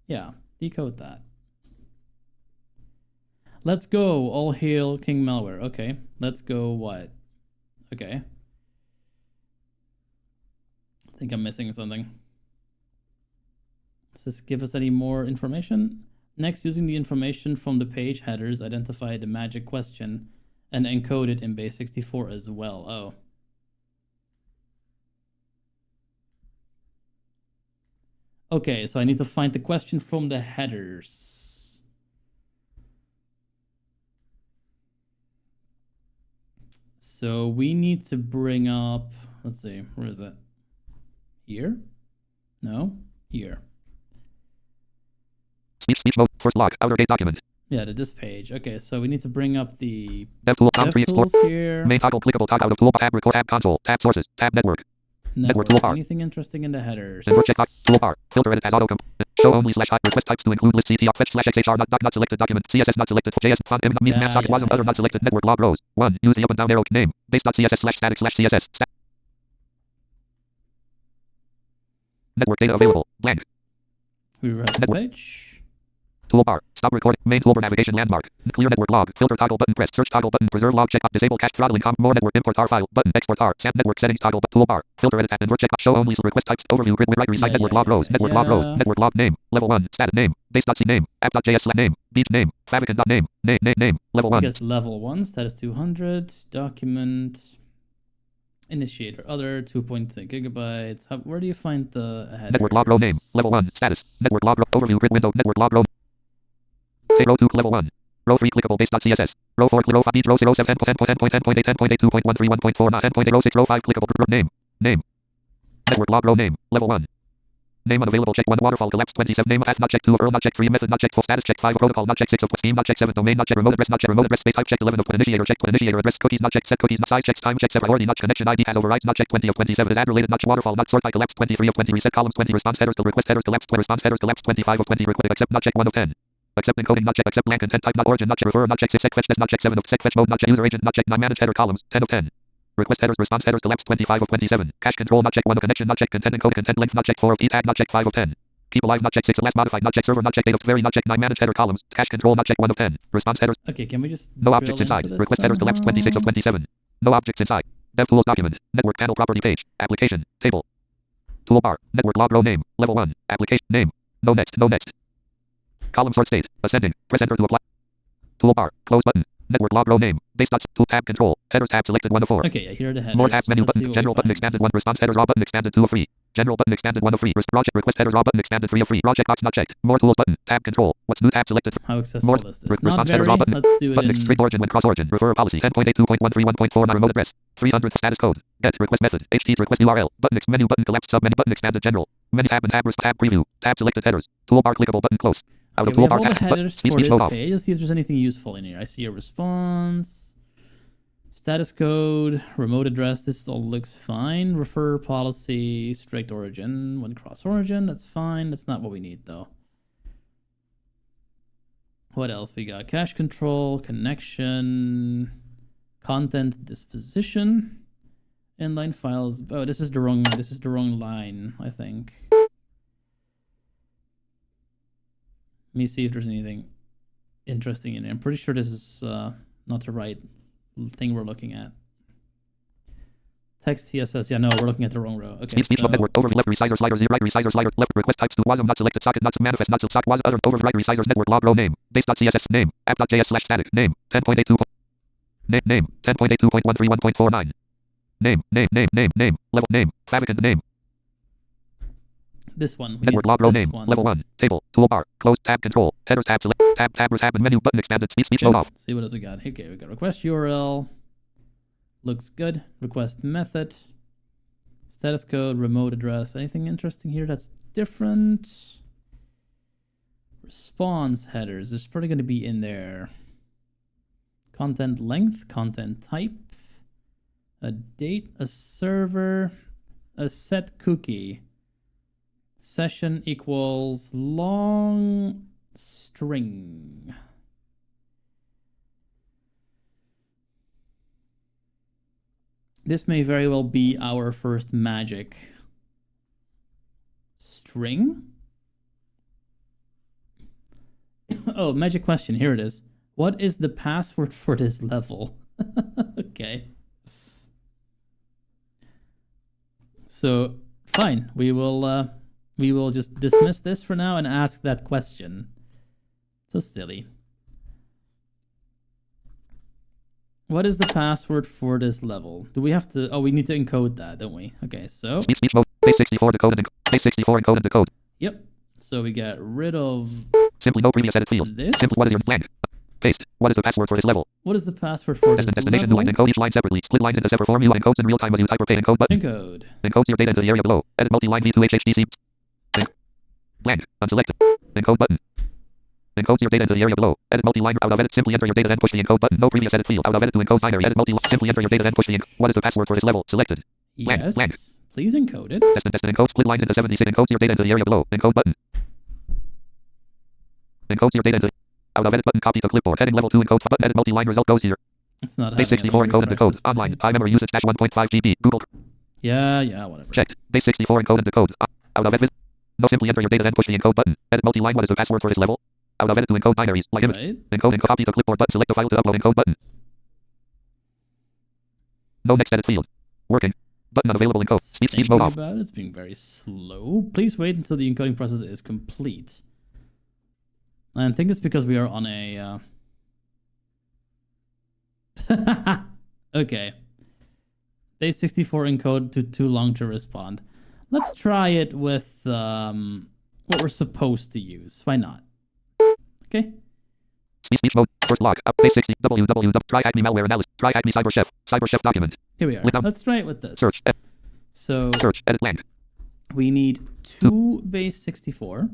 A: Yeah, decode that. Let's go. All hail King Malware. Okay, let's go. What? Okay. I think I'm missing something. Does this give us any more information? Next, using the information from the page headers, identify the magic question and encode it in base64 as well. Oh. Okay, so I need to find the question from the headers. So we need to bring up, let's see, where is it? Here? No, here.
B: Speech mode, first log, outer gate document.
A: Yeah, to this page. Okay, so we need to bring up the
B: DevTools
A: here.
B: Main toggle, clickable toggle out of toolbar, tab record, tab console, tab sources, tab network. Network toolbar.
A: Anything interesting in the headers?
B: Network checkbox, toolbar, filter edit as auto show only / request types to include list CTR fetch / XHR not selected document CSS not selected JS font map socket wasm other not selected network log rows 1 use the up and down arrow name base.css / static / CSS network data available blank.
A: We read the page.
B: Toolbar. Stop recording. Main toolbar navigation landmark. Clear network log. Filter toggle button press. Search toggle button. Preserve log check. Disable cache throttling. More network import R file button. Export R. SAMP network settings toggle. Toolbar. Filter edit and work check. Show only request types. Overview grid right recite network log rows. Network log rows. Network log name. Level 1. Status name. Base.c name. App.js name. Beat name. Fabricant.name. Name. Level 1.
A: I guess level 1. Status 200. Document. Initiator. Other 2.6 gigabytes. Where do you find the headers?
B: Network log row name. Level 1. Status. Network log row. Overview grid window. Network log row. Row 2 level 1. Row 3 clickable base.css. Row 4 row 5 row 0 7 10.8 2.13.131.4 not 10.06 row 5 clickable name. Network log row name. Level 1. Name unavailable check 1 waterfall collapse 27 name of path not check 2 of URL not check 3 method not check full status check 5 of protocol not check 6 of scheme not check 7 domain not check remote address space type check 11 of initiator check initiator address cookies not check set cookies not size checks time check set priority not connection ID has overrides not check 20 of 27 is add related not waterfall not sort by collapse 23 of 20 reset columns 20 response headers to request headers collapse 20 response headers collapse 25 of 20 request accept not check 1 of 10. Accept encoding not check accept blank content type not origin not check refer not check 6 sec fetch not check 7 of sec fetch mode not check user agent not check 9 manage header columns 10 of 10. Request headers response headers collapse 25 of 27. Cache control not check 1 of connection not check content encode content length not check 4 of e tag not check 5 of 10. Keep alive not check 6 of last modified not check server not check date of vary not check 9 manage header columns. Cache control not check 1 of 10. Response headers.
A: Okay, can we just
B: no objects inside. Request headers collapse 26 of 27. No objects inside. DevTools document. Network panel property page. Application. Table. Toolbar. Network log row name. Level 1. Application name. No next. Column sort state. Ascending. Press enter to apply. Toolbar. Close button. Network log row name. Base dots. Tool tab control. Headers tab selected 1 of 4.
A: Okay, here are the headers.
B: More tabs menu button. General button expanded 1. Response headers raw button expanded 2 of 3. General button expanded 1 of 3. Project request headers raw button expanded 3 of 3. Raw checkbox not checked. More tools button. Tab control. What's new tab selected.
A: How accessible is this?
B: Response headers raw button.
A: Let's do it
B: button
A: in...
B: straight origin when cross origin. Refer policy 10.82.131.4 not remote address. 300 status code. Get request method. HTTP request URL. Button menu button collapsed sub menu button expanded general. Menu tab and tab tab preview. Tab selected headers. Toolbar clickable button close. Out
A: Okay,
B: of
A: we have
B: toolbar
A: all the
B: tab.
A: headers for this page. Let's see if there's anything useful in here. I see a response. Status code, remote address, this all looks fine. Refer policy, strict origin, when cross origin, that's fine. That's not what we need though. What else we got? Cache control, connection, content disposition, inline files. Oh, this is the wrong line, I think. Let me see if there's anything interesting in it. I'm pretty sure this is not the right thing we're looking at. Text CSS. Yeah, no, we're looking at the wrong row. Okay,
B: speech
A: so
B: network over left resizer slider 0 right resizer slider left request types to wasm not selected socket not manifest not socket was other over right resizers network log row name base.css name app.js /static name 10.82 Name. 10.82.131.49. Name. Level name. Fabricant name.
A: This one.
B: Network log row name. Level 1. Table. Toolbar. Close tab control. Headers tab select. Tab and menu button expanded. Speech mode off.
A: Let's see what else we got. Okay, we got request URL. Looks good. Request method. Status code, remote address. Anything interesting here that's different? Response headers. There's probably going to be in there. Content length, content type, a date, a server, a set cookie. Session equals long string. This may very well be our first magic string. Oh, magic question. Here it is. What is the password for this level? Okay. So, fine. We will just dismiss this for now and ask that question. So silly. What is the password for this level? Do we have to... Oh, we need to encode that, don't we? Okay, so...
B: Speech mode. Base 64 decode and base 64 encode and decode.
A: Yep. So we get rid of...
B: Simply no previous edit field.
A: This.
B: Simply what is your blank. Paste. What is the password for this level?
A: What is the password for this
B: Destination
A: level?
B: line. Encode each line separately. Split lines into separate form. UI encodes in real time as you type or pay. Encode button.
A: Encode.
B: Encodes your data into the area below. Edit multi-line V2 HHDC. Blank. Unselected. Encode button. Encodes your data into the area below. Edit multi-line. Out of edit. Simply enter your data then push the encode button. No previous edit field. Out of edit to encode binary. Edit multi-line. Simply enter your data then push the What is the password for this level? Selected. Blank.
A: Yes.
B: Blank.
A: Please encode it.
B: Destin encode split lines into 76. Encodes your data into the area below. Encode button. Encodes your data into out of edit button. Copy to clipboard. Heading level 2 encode button. Edit multi-line result goes here.
A: It's not
B: Base 64 encode and decode. Online. iMemory usage dash 1.5 GB. Google.
A: Yeah, whatever.
B: Checked. Base 64 encode and decode. Out of edit. No, simply enter your data then push the encode button. Edit multi-line. What is the password for this level? Out of edit to encode binaries. Like image.
A: Right.
B: Encode copy to clipboard button. Select the file to upload encode button. No next edit field. Working. Button unavailable encode. Speech mode off.
A: About it's being very slow. Please wait until the encoding process is complete. And I think it's because we are on a... Okay. Base 64 encode to too long to respond. Let's try it with what we're supposed to use. Why not? Okay.
B: Speech mode. First log. Up. Base 60. www. Try Acme malware analysis. Try Acme cyberchef. Cyberchef document.
A: Here we are. Let's try it with this.
B: Search.
A: So
B: search. Edit blank.
A: We need two base 64.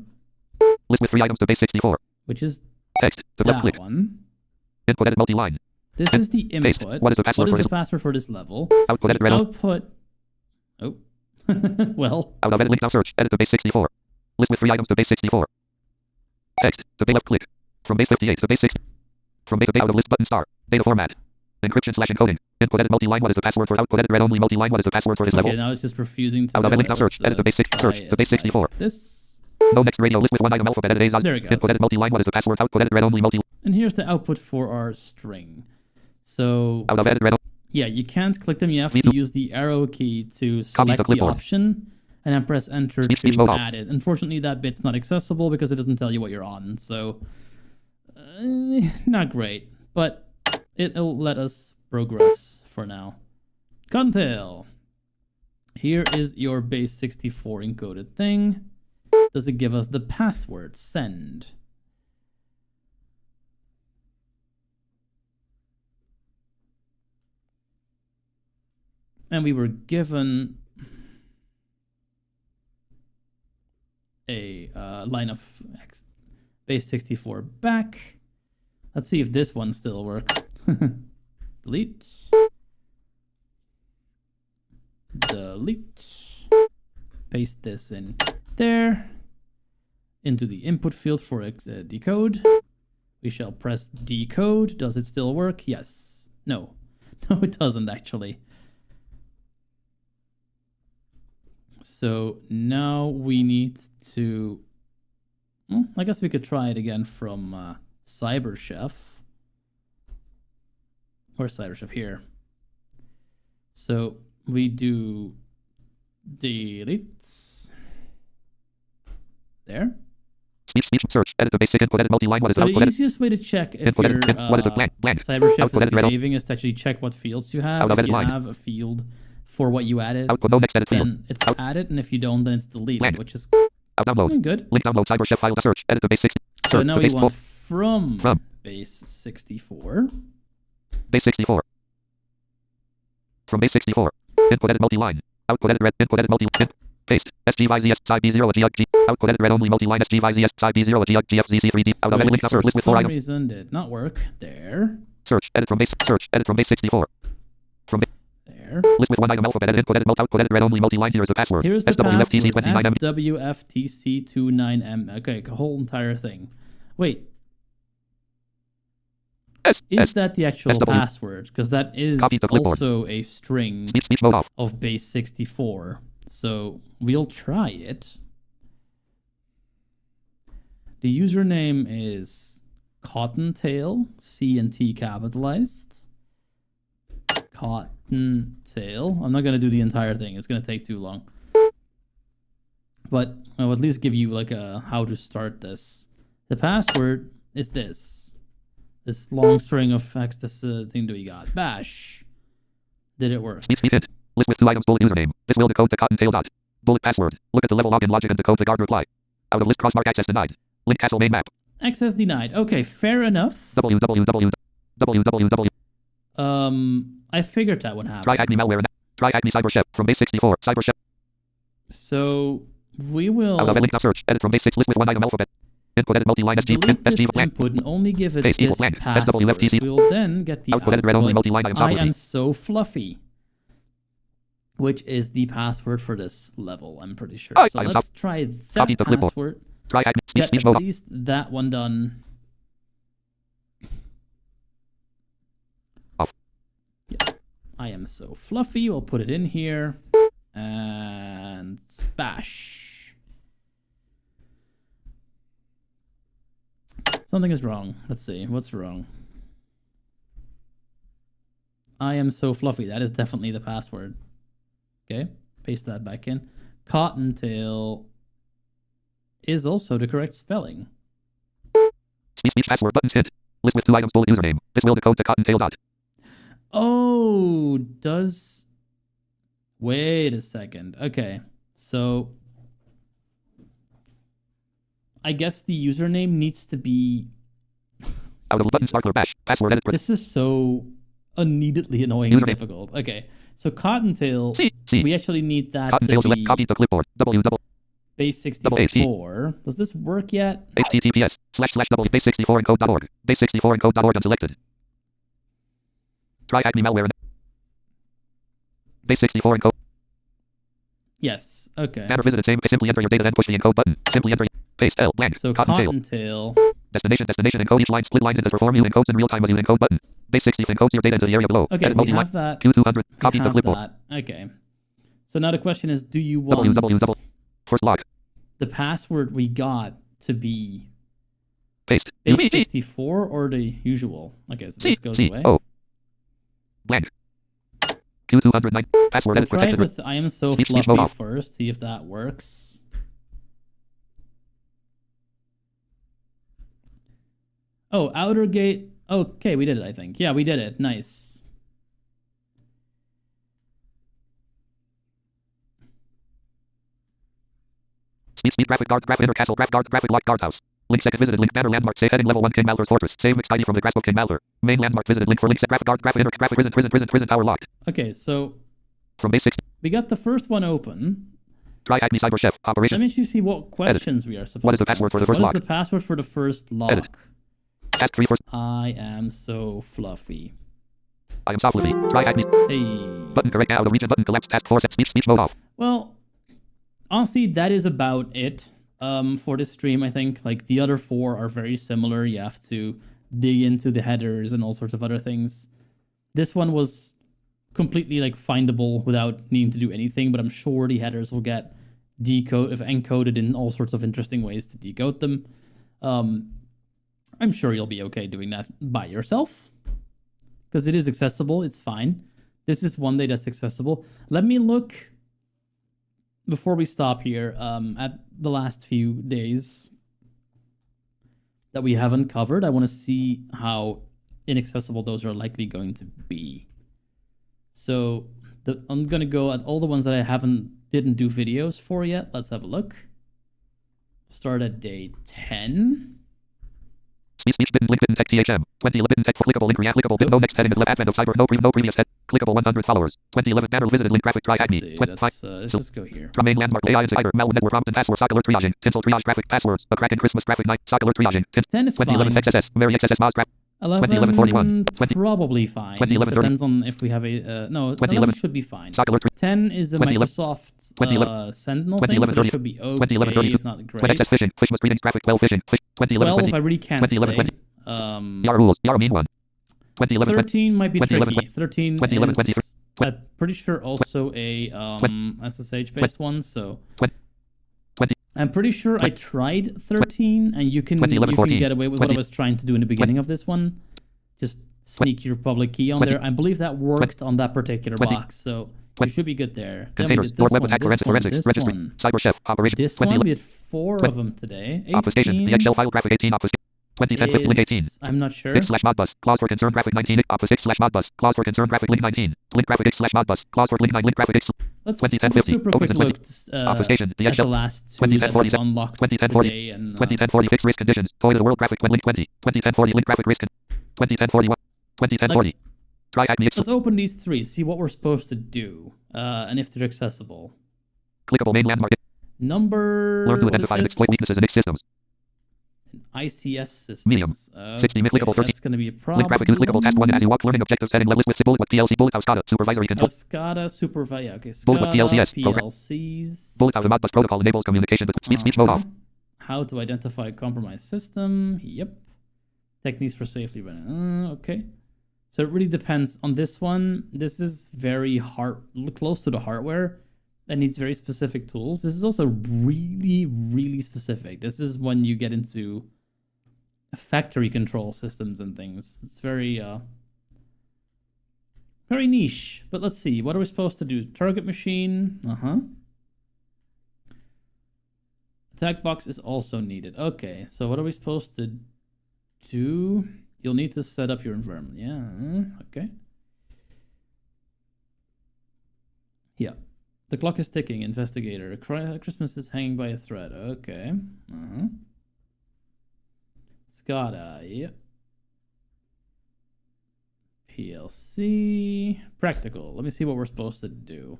B: List with 3 items to base 64.
A: Which is
B: text. To
A: that
B: click.
A: one.
B: Input edit multi-line.
A: This is the input.
B: Paste. What is the password for this?
A: Password for this level?
B: Output edit red.
A: Output. Oh. Well.
B: Out of edit link now search. Edit to base 64. List with 3 items to base 64. Text. To base left click. From base 58 to base 6. From base to out of list button star. Data format. Encryption slash encoding. Input edit multi-line. What is the password for output edit red only multi-line? What is the password for this level?
A: Okay, now it's just refusing to.
B: Out of edit link now search. Edit to base 6. Search. To base 64.
A: Like this.
B: No next radio list with 1 item alphabet edit A's.
A: There it goes.
B: Input edit multi-line. What is the password? Output edit red only multi.
A: And here's the output for our string. So.
B: Out of edit red.
A: Yeah, you can't click them. You have to use the arrow key to select the option and then press enter to add it. Unfortunately, that bit's not accessible because it doesn't tell you what you're on. So, not great, but it'll let us progress for now. Cottontail. Here is your base 64 encoded thing. Does it give us the password? Send. And we were given a line of base 64 back. Let's see if this one still works. Delete. Delete. Paste this in there. Into the input field for decode. We shall press decode. Does it still work? Yes. No. No, it doesn't actually. So now we need to, well, I guess we could try it again from CyberChef. Or CyberChef here. So we do delete. There.
B: speech, search, edit the basic input, edit multi-line, what is the
A: So
B: output,
A: the
B: edit,
A: easiest way to check if
B: input,
A: your
B: edit, what is the blank,
A: CyberChef
B: output,
A: is
B: edit, red,
A: behaving is to actually check what fields you have.
B: out of
A: If
B: edit
A: you
B: line,
A: have a field for what you added,
B: output, no next edit field,
A: then it's
B: out,
A: added, and if you don't, then it's deleted,
B: blank,
A: which is
B: out, download,
A: good.
B: link, download, CyberChef file, search, edit the base 60,
A: So
B: search,
A: now
B: the
A: we
B: base
A: want
B: from,
A: base 64.
B: base 64, from base 64, input, edit, multi-line, output, edit, red, input, edit, paste, SGYZS, side B0, GG, output, edit, red, only, multi-line, SGYZS, side B0, GFZC3D, out of edit, link, search, list with 4 items.
A: For some reason did not work. There.
B: Search, edit from base 64. From base,
A: There.
B: list with 1 item, alphabet, edit, input, edit, output, edit, red, only, multi-line, here is the password.
A: Here's the
B: SWFTC29M.
A: password, SWFTC29M. Okay, the whole entire thing. Wait, is that the actual password? Because that is also a string of base 64. So we'll try it. The username is Cottontail, C and T capitalized. Cottontail. I'm not going to do the entire thing. It's going to take too long. But I'll at least give you like a how to start this. The password is this. This long string of X, this thing that we got. Bash. Did it work?
B: List with 2 items, bullet username. This will decode to Cottontail dot. Bullet password. Look at the level login logic and decode to guard reply. Out of list crossmark access denied. Link castle main map.
A: Access denied. Okay, fair enough.
B: www.
A: I figured that would happen.
B: Try Acme malware. Try Acme CyberChef from base 64. CyberChef.
A: So we will
B: out of link search. Edit from base 6 list with 1 item alphabet. Input edit multi-line SG.
A: delete this
B: SG
A: input and only give it
B: base
A: this
B: blank.
A: password.
B: SWFTC.
A: We'll then get the
B: output edit red only multi-line item
A: I
B: property.
A: am so fluffy, which is the password for this level, I'm pretty sure. So let's try that password.
B: Try Acme.
A: Get at least that one done.
B: Off.
A: Yeah. I am so fluffy. We'll put it in here. And bash. Something is wrong. Let's see. What's wrong? I am so fluffy. That is definitely the password. Okay. Paste that back in. Cottontail is also the correct spelling.
B: Speech password buttons hid. List with 2 items bullet username. This will decode to Cottontail dot.
A: Oh, does... Wait a second. Okay. So I guess the username needs to be...
B: out of button sparkler bash. Password edit.
A: This is so unneededly annoying and difficult. Okay. So Cottontail, we actually need that
B: Cottontail
A: to be
B: select copy to clipboard.
A: base 64. Does this work yet?
B: HTTPS//w base 64 encode.org. Base 64 encode.org unselected. Try Acme malware. Base 64 encode.
A: Yes. Okay.
B: Banner visited same. Simply enter your data, then push the encode button. Simply enter. Paste L blank.
A: So Cottontail.
B: Destination encode each line split lines into perform you encodes in real time as you encode button. Base 60 encodes your data into the area below.
A: Okay, we have that.
B: Q200 copy to clipboard.
A: That. Okay. So now the question is, do you want
B: first log
A: the password we got to be
B: paste
A: base 64 or the usual? Okay, so this goes away.
B: Blank. Q209 password
A: We'll try it
B: protected.
A: with I am so fluffy first. See if that works. Oh, outer gate. Okay, we did it, I think. Yeah, we did it. Nice.
B: Speed graphic guard graph inner castle graph guard graphic lock guardhouse. Link second visited link banner landmark say heading level 1 King Malhare's fortress. Save Mcskidy from the grasp of King Malhare. Main landmark visited link for link set graphic guard graphic inner graphic prison tower locked.
A: Okay, so
B: from base 6
A: we got the first one open.
B: Try Acme CyberChef operation.
A: Let me actually see what questions we are supposed to
B: What is the password for the first lock?
A: What is the password for the first lock?
B: Edit. Task 3 first.
A: I am so fluffy.
B: I am so fluffy. Try Acme.
A: Hey.
B: Button correct out of the region button collapse task 4 set speech mode off.
A: Well, honestly, that is about it for this stream, I think. Like, the other 4 are very similar. You have to dig into the headers and all sorts of other things. This one was completely, like, findable without needing to do anything, but I'm sure the headers will get encoded in all sorts of interesting ways to decode them. I'm sure you'll be okay doing that by yourself, because it is accessible. It's fine. This is one day that's accessible. Let me look, before we stop here, at the last few days that we haven't covered. I want to see how inaccessible those are likely going to be. So I'm going to go at all the ones that I didn't do videos for yet. Let's have a look. Start at day 10.
B: Speech bitten link bitten tech THM 2011 bitten tech clickable link reapplicable bit no next heading left advent of cyber no previous head clickable 100 followers 2011 banner visited link graphic try acme
A: Let's just go here.
B: From main landmark AI insider malware network prompt and password sock alert triaging tinsel triage graphic passwords a Kraken Christmas graphic night sock alert triaging
A: 10 is
B: 2011
A: fine.
B: XSS Mary XSS Moz graph
A: 11
B: 41
A: probably fine.
B: 2011
A: Depends on if we have a no. 11 should be fine.
B: Sock alert
A: 10 is a Microsoft Sentinel thing, so that should be okay. It's not great.
B: XS fishing fish must readings graphic 12 fishing fish 2011
A: 12 I really can't say.
B: Yara rules Yara mean one 2011
A: 13 might be
B: 2011
A: tricky. 13
B: 2011
A: is I'm pretty sure also a SSH based one, so
B: 20
A: I'm pretty sure I tried 13 and you can get away with what I was trying to do in the beginning of this one. Just sneak your public key on there. I believe that worked on that particular box, so you should be good there. Then we did this one,
B: Cyber Chef operation.
A: This one, we did 4 of them today. 18
B: the Excel file graphic 18 obfuscation 2010 link 18.
A: I'm not sure.
B: X/modbus clause for concern graphic 19 X/modbus clause for concern graphic link 19 link graphic X/modbus clause for link 9 link graphic X.
A: Let's
B: 2010
A: 50 super quick look
B: obfuscation
A: at the last 2 that was unlocked
B: 2010
A: today. And
B: 2010 40 fixed risk conditions toy of the world graphic link 20 2010 40 link graphic risk 2010 41 2010 40 try acme.
A: Let's open these 3, see what we're supposed to do, and if they're accessible.
B: Clickable main landmark.
A: Number.
B: Learn to identify and exploit weaknesses in X systems.
A: ICS systems.
B: Medium. 60 clickable 13.
A: That's going to be a problem.
B: Link graphic clickable task 1 as you walk learning objectives setting list with bullet PLC bullet SCADA supervisory control.
A: SCADA supervisor. Okay.
B: Bullet PLCS.
A: PLCs.
B: Bullet out of Modbus protocol enables communication with speech mode off.
A: How to identify a compromised system. Yep. Techniques for safely running. Okay. So it really depends on this one. This is very close to the hardware. That needs very specific tools. This is also really, really specific. This is when you get into factory control systems and things. It's very, very niche. But let's see. What are we supposed to do? Target machine. Attack box is also needed. Okay, so what are we supposed to do? You'll need to set up your environment. Yeah, okay. Yeah. The clock is ticking, investigator. Christmas is hanging by a thread. Okay. SCADA, yep. PLC. Practical. Let me see what we're supposed to do.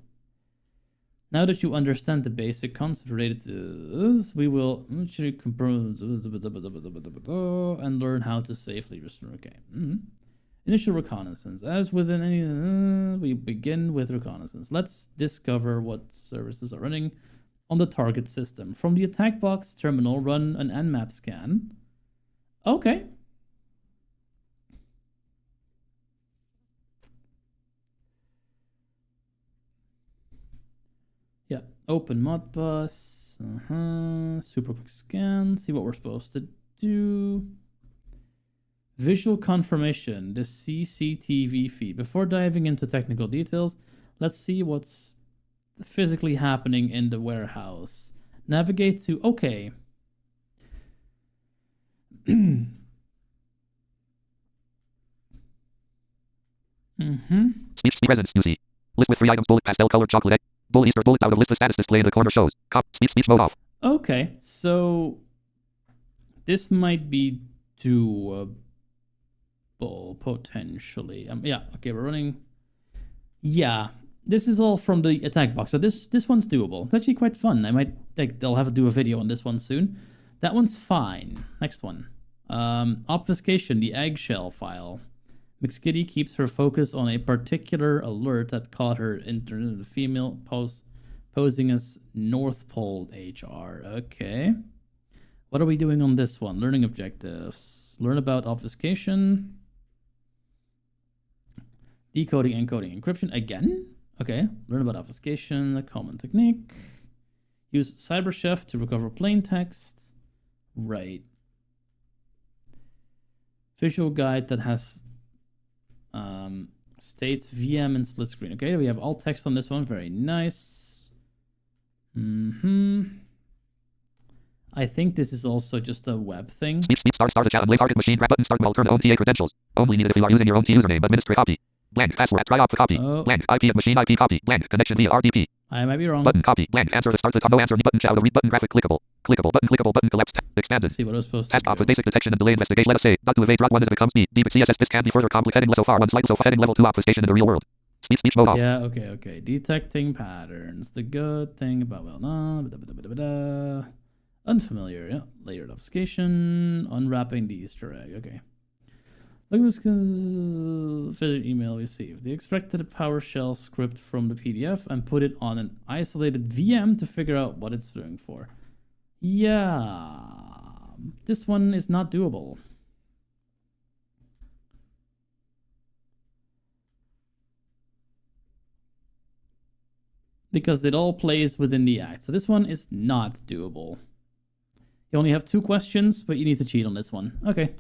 A: Now that you understand the basic concept related to this, we will actually compose and learn how to safely restore. Okay. Initial reconnaissance. As within any, we begin with reconnaissance. Let's discover what services are running on the target system. From the attack box terminal, run an Nmap scan. Okay. Yeah. Open Modbus. Super quick scan. See what we're supposed to do. Visual confirmation, the CCTV feed. Before diving into technical details, let's see what's physically happening in the warehouse. Navigate to, okay.
B: Speech presence, you see. List with 3 items, bullet pastel colored chocolate egg. Bullet Easter bullet out of list of status display in the corner shows. Speech mode off.
A: Okay, so this might be doable. Potentially. Yeah, okay, we're running. Yeah, this is all from the attack box. So this one's doable. It's actually quite fun. I might think they'll have to do a video on this one soon. That one's fine. Next one. Obfuscation, the eggshell file. Mcskidy keeps her focus on a particular alert that caught her internet, the female posing as North Pole HR. Okay. What are we doing on this one? Learning objectives. Learn about obfuscation. Decoding, encoding, encryption again. Okay. Learn about obfuscation, a common technique. Use CyberChef to recover plain text. Right. Visual guide that has states VM and split screen. Okay, we have alt text on this one. Very nice. I think this is also just a web thing.
B: Speech start the chat and lay target machine grab button start while turn own TA credentials. Only needed if you are using your own T username. Administrator copy. Blank password. Try out for copy. Blank IP of machine IP copy. Blank connection via RDP.
A: I might be wrong.
B: Button copy. Blank answer to start the top. No answer. Button shadow read button graphic clickable. Clickable button collapsed. Expanded.
A: Let's see what I was supposed to
B: Task
A: do.
B: off with basic detection and delay investigate. Let us say dot to evade drop 1 as it becomes speed. Deep CSS. This can be further complicated. Heading so far 1 slide so far heading level 2 obfuscation in the real world. Speech mode off.
A: Yeah, okay. Detecting patterns. The good thing about unfamiliar, yeah. Layered obfuscation. Unwrapping the Easter egg. Okay. Look at this email received. They extracted a PowerShell script from the PDF and put it on an isolated VM to figure out what it's doing for. Yeah. This one is not doable. Because it all plays within the act. So this one is not doable. You only have 2 questions, but you need to cheat on this one. Okay.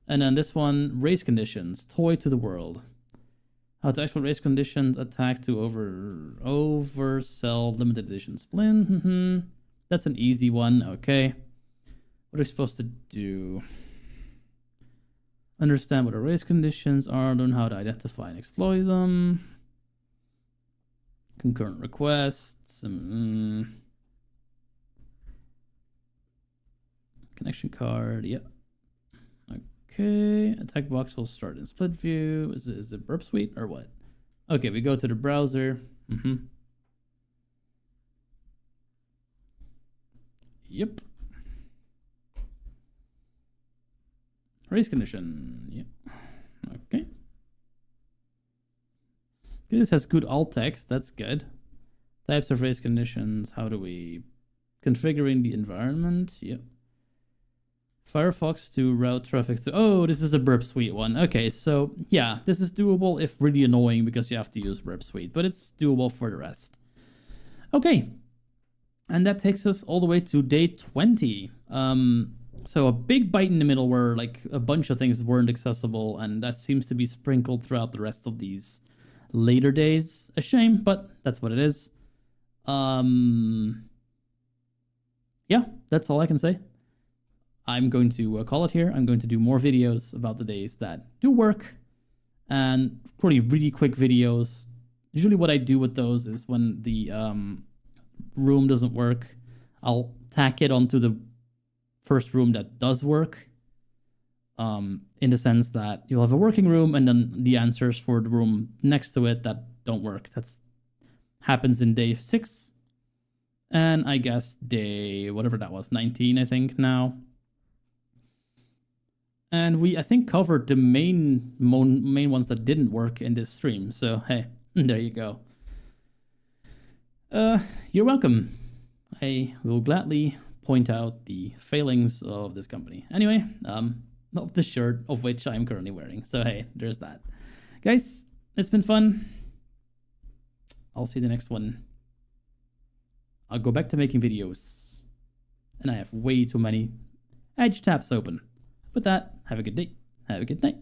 A: And then this one, race conditions, toy to the world. How to export race conditions, attack to oversell limited edition splint. That's an easy one, okay. What are we supposed to do? Understand what the race conditions are, learn how to identify and exploit them. Concurrent requests. Connection card, yep. Okay, attack box will start in split view. Is it burp suite or what? Okay, we go to the browser. Yep. Race condition. Yep. Okay. This has good alt text. That's good. Types of race conditions. How do we configuring the environment? Yep. Firefox to route traffic through. Oh, this is a burp suite one. Okay, so yeah, this is doable if really annoying because you have to use burp suite, but it's doable for the rest. Okay, and that takes us all the way to day 20. So a big bite in the middle where like a bunch of things weren't accessible, and that seems to be sprinkled throughout the rest of these later days. A shame, but that's what it is. Yeah, that's all I can say. I'm going to call it here. I'm going to do more videos about the days that do work and pretty really quick videos. Usually what I do with those is when the room doesn't work, I'll tack it onto the first room that does work. In the sense that you'll have a working room and then the answers for the room next to it that don't work. That's happens in day 6. And I guess day, whatever that was, 19, I think now. And we, I think, covered the main ones that didn't work in this stream. So, hey, there you go. You're welcome. I will gladly point out the failings of this company. Anyway, of the shirt of which I'm currently wearing. So, hey, there's that. Guys, it's been fun. I'll see you in the next one. I'll go back to making videos. And I have way too many Edge tabs open. With that, have a good day. Have a good night.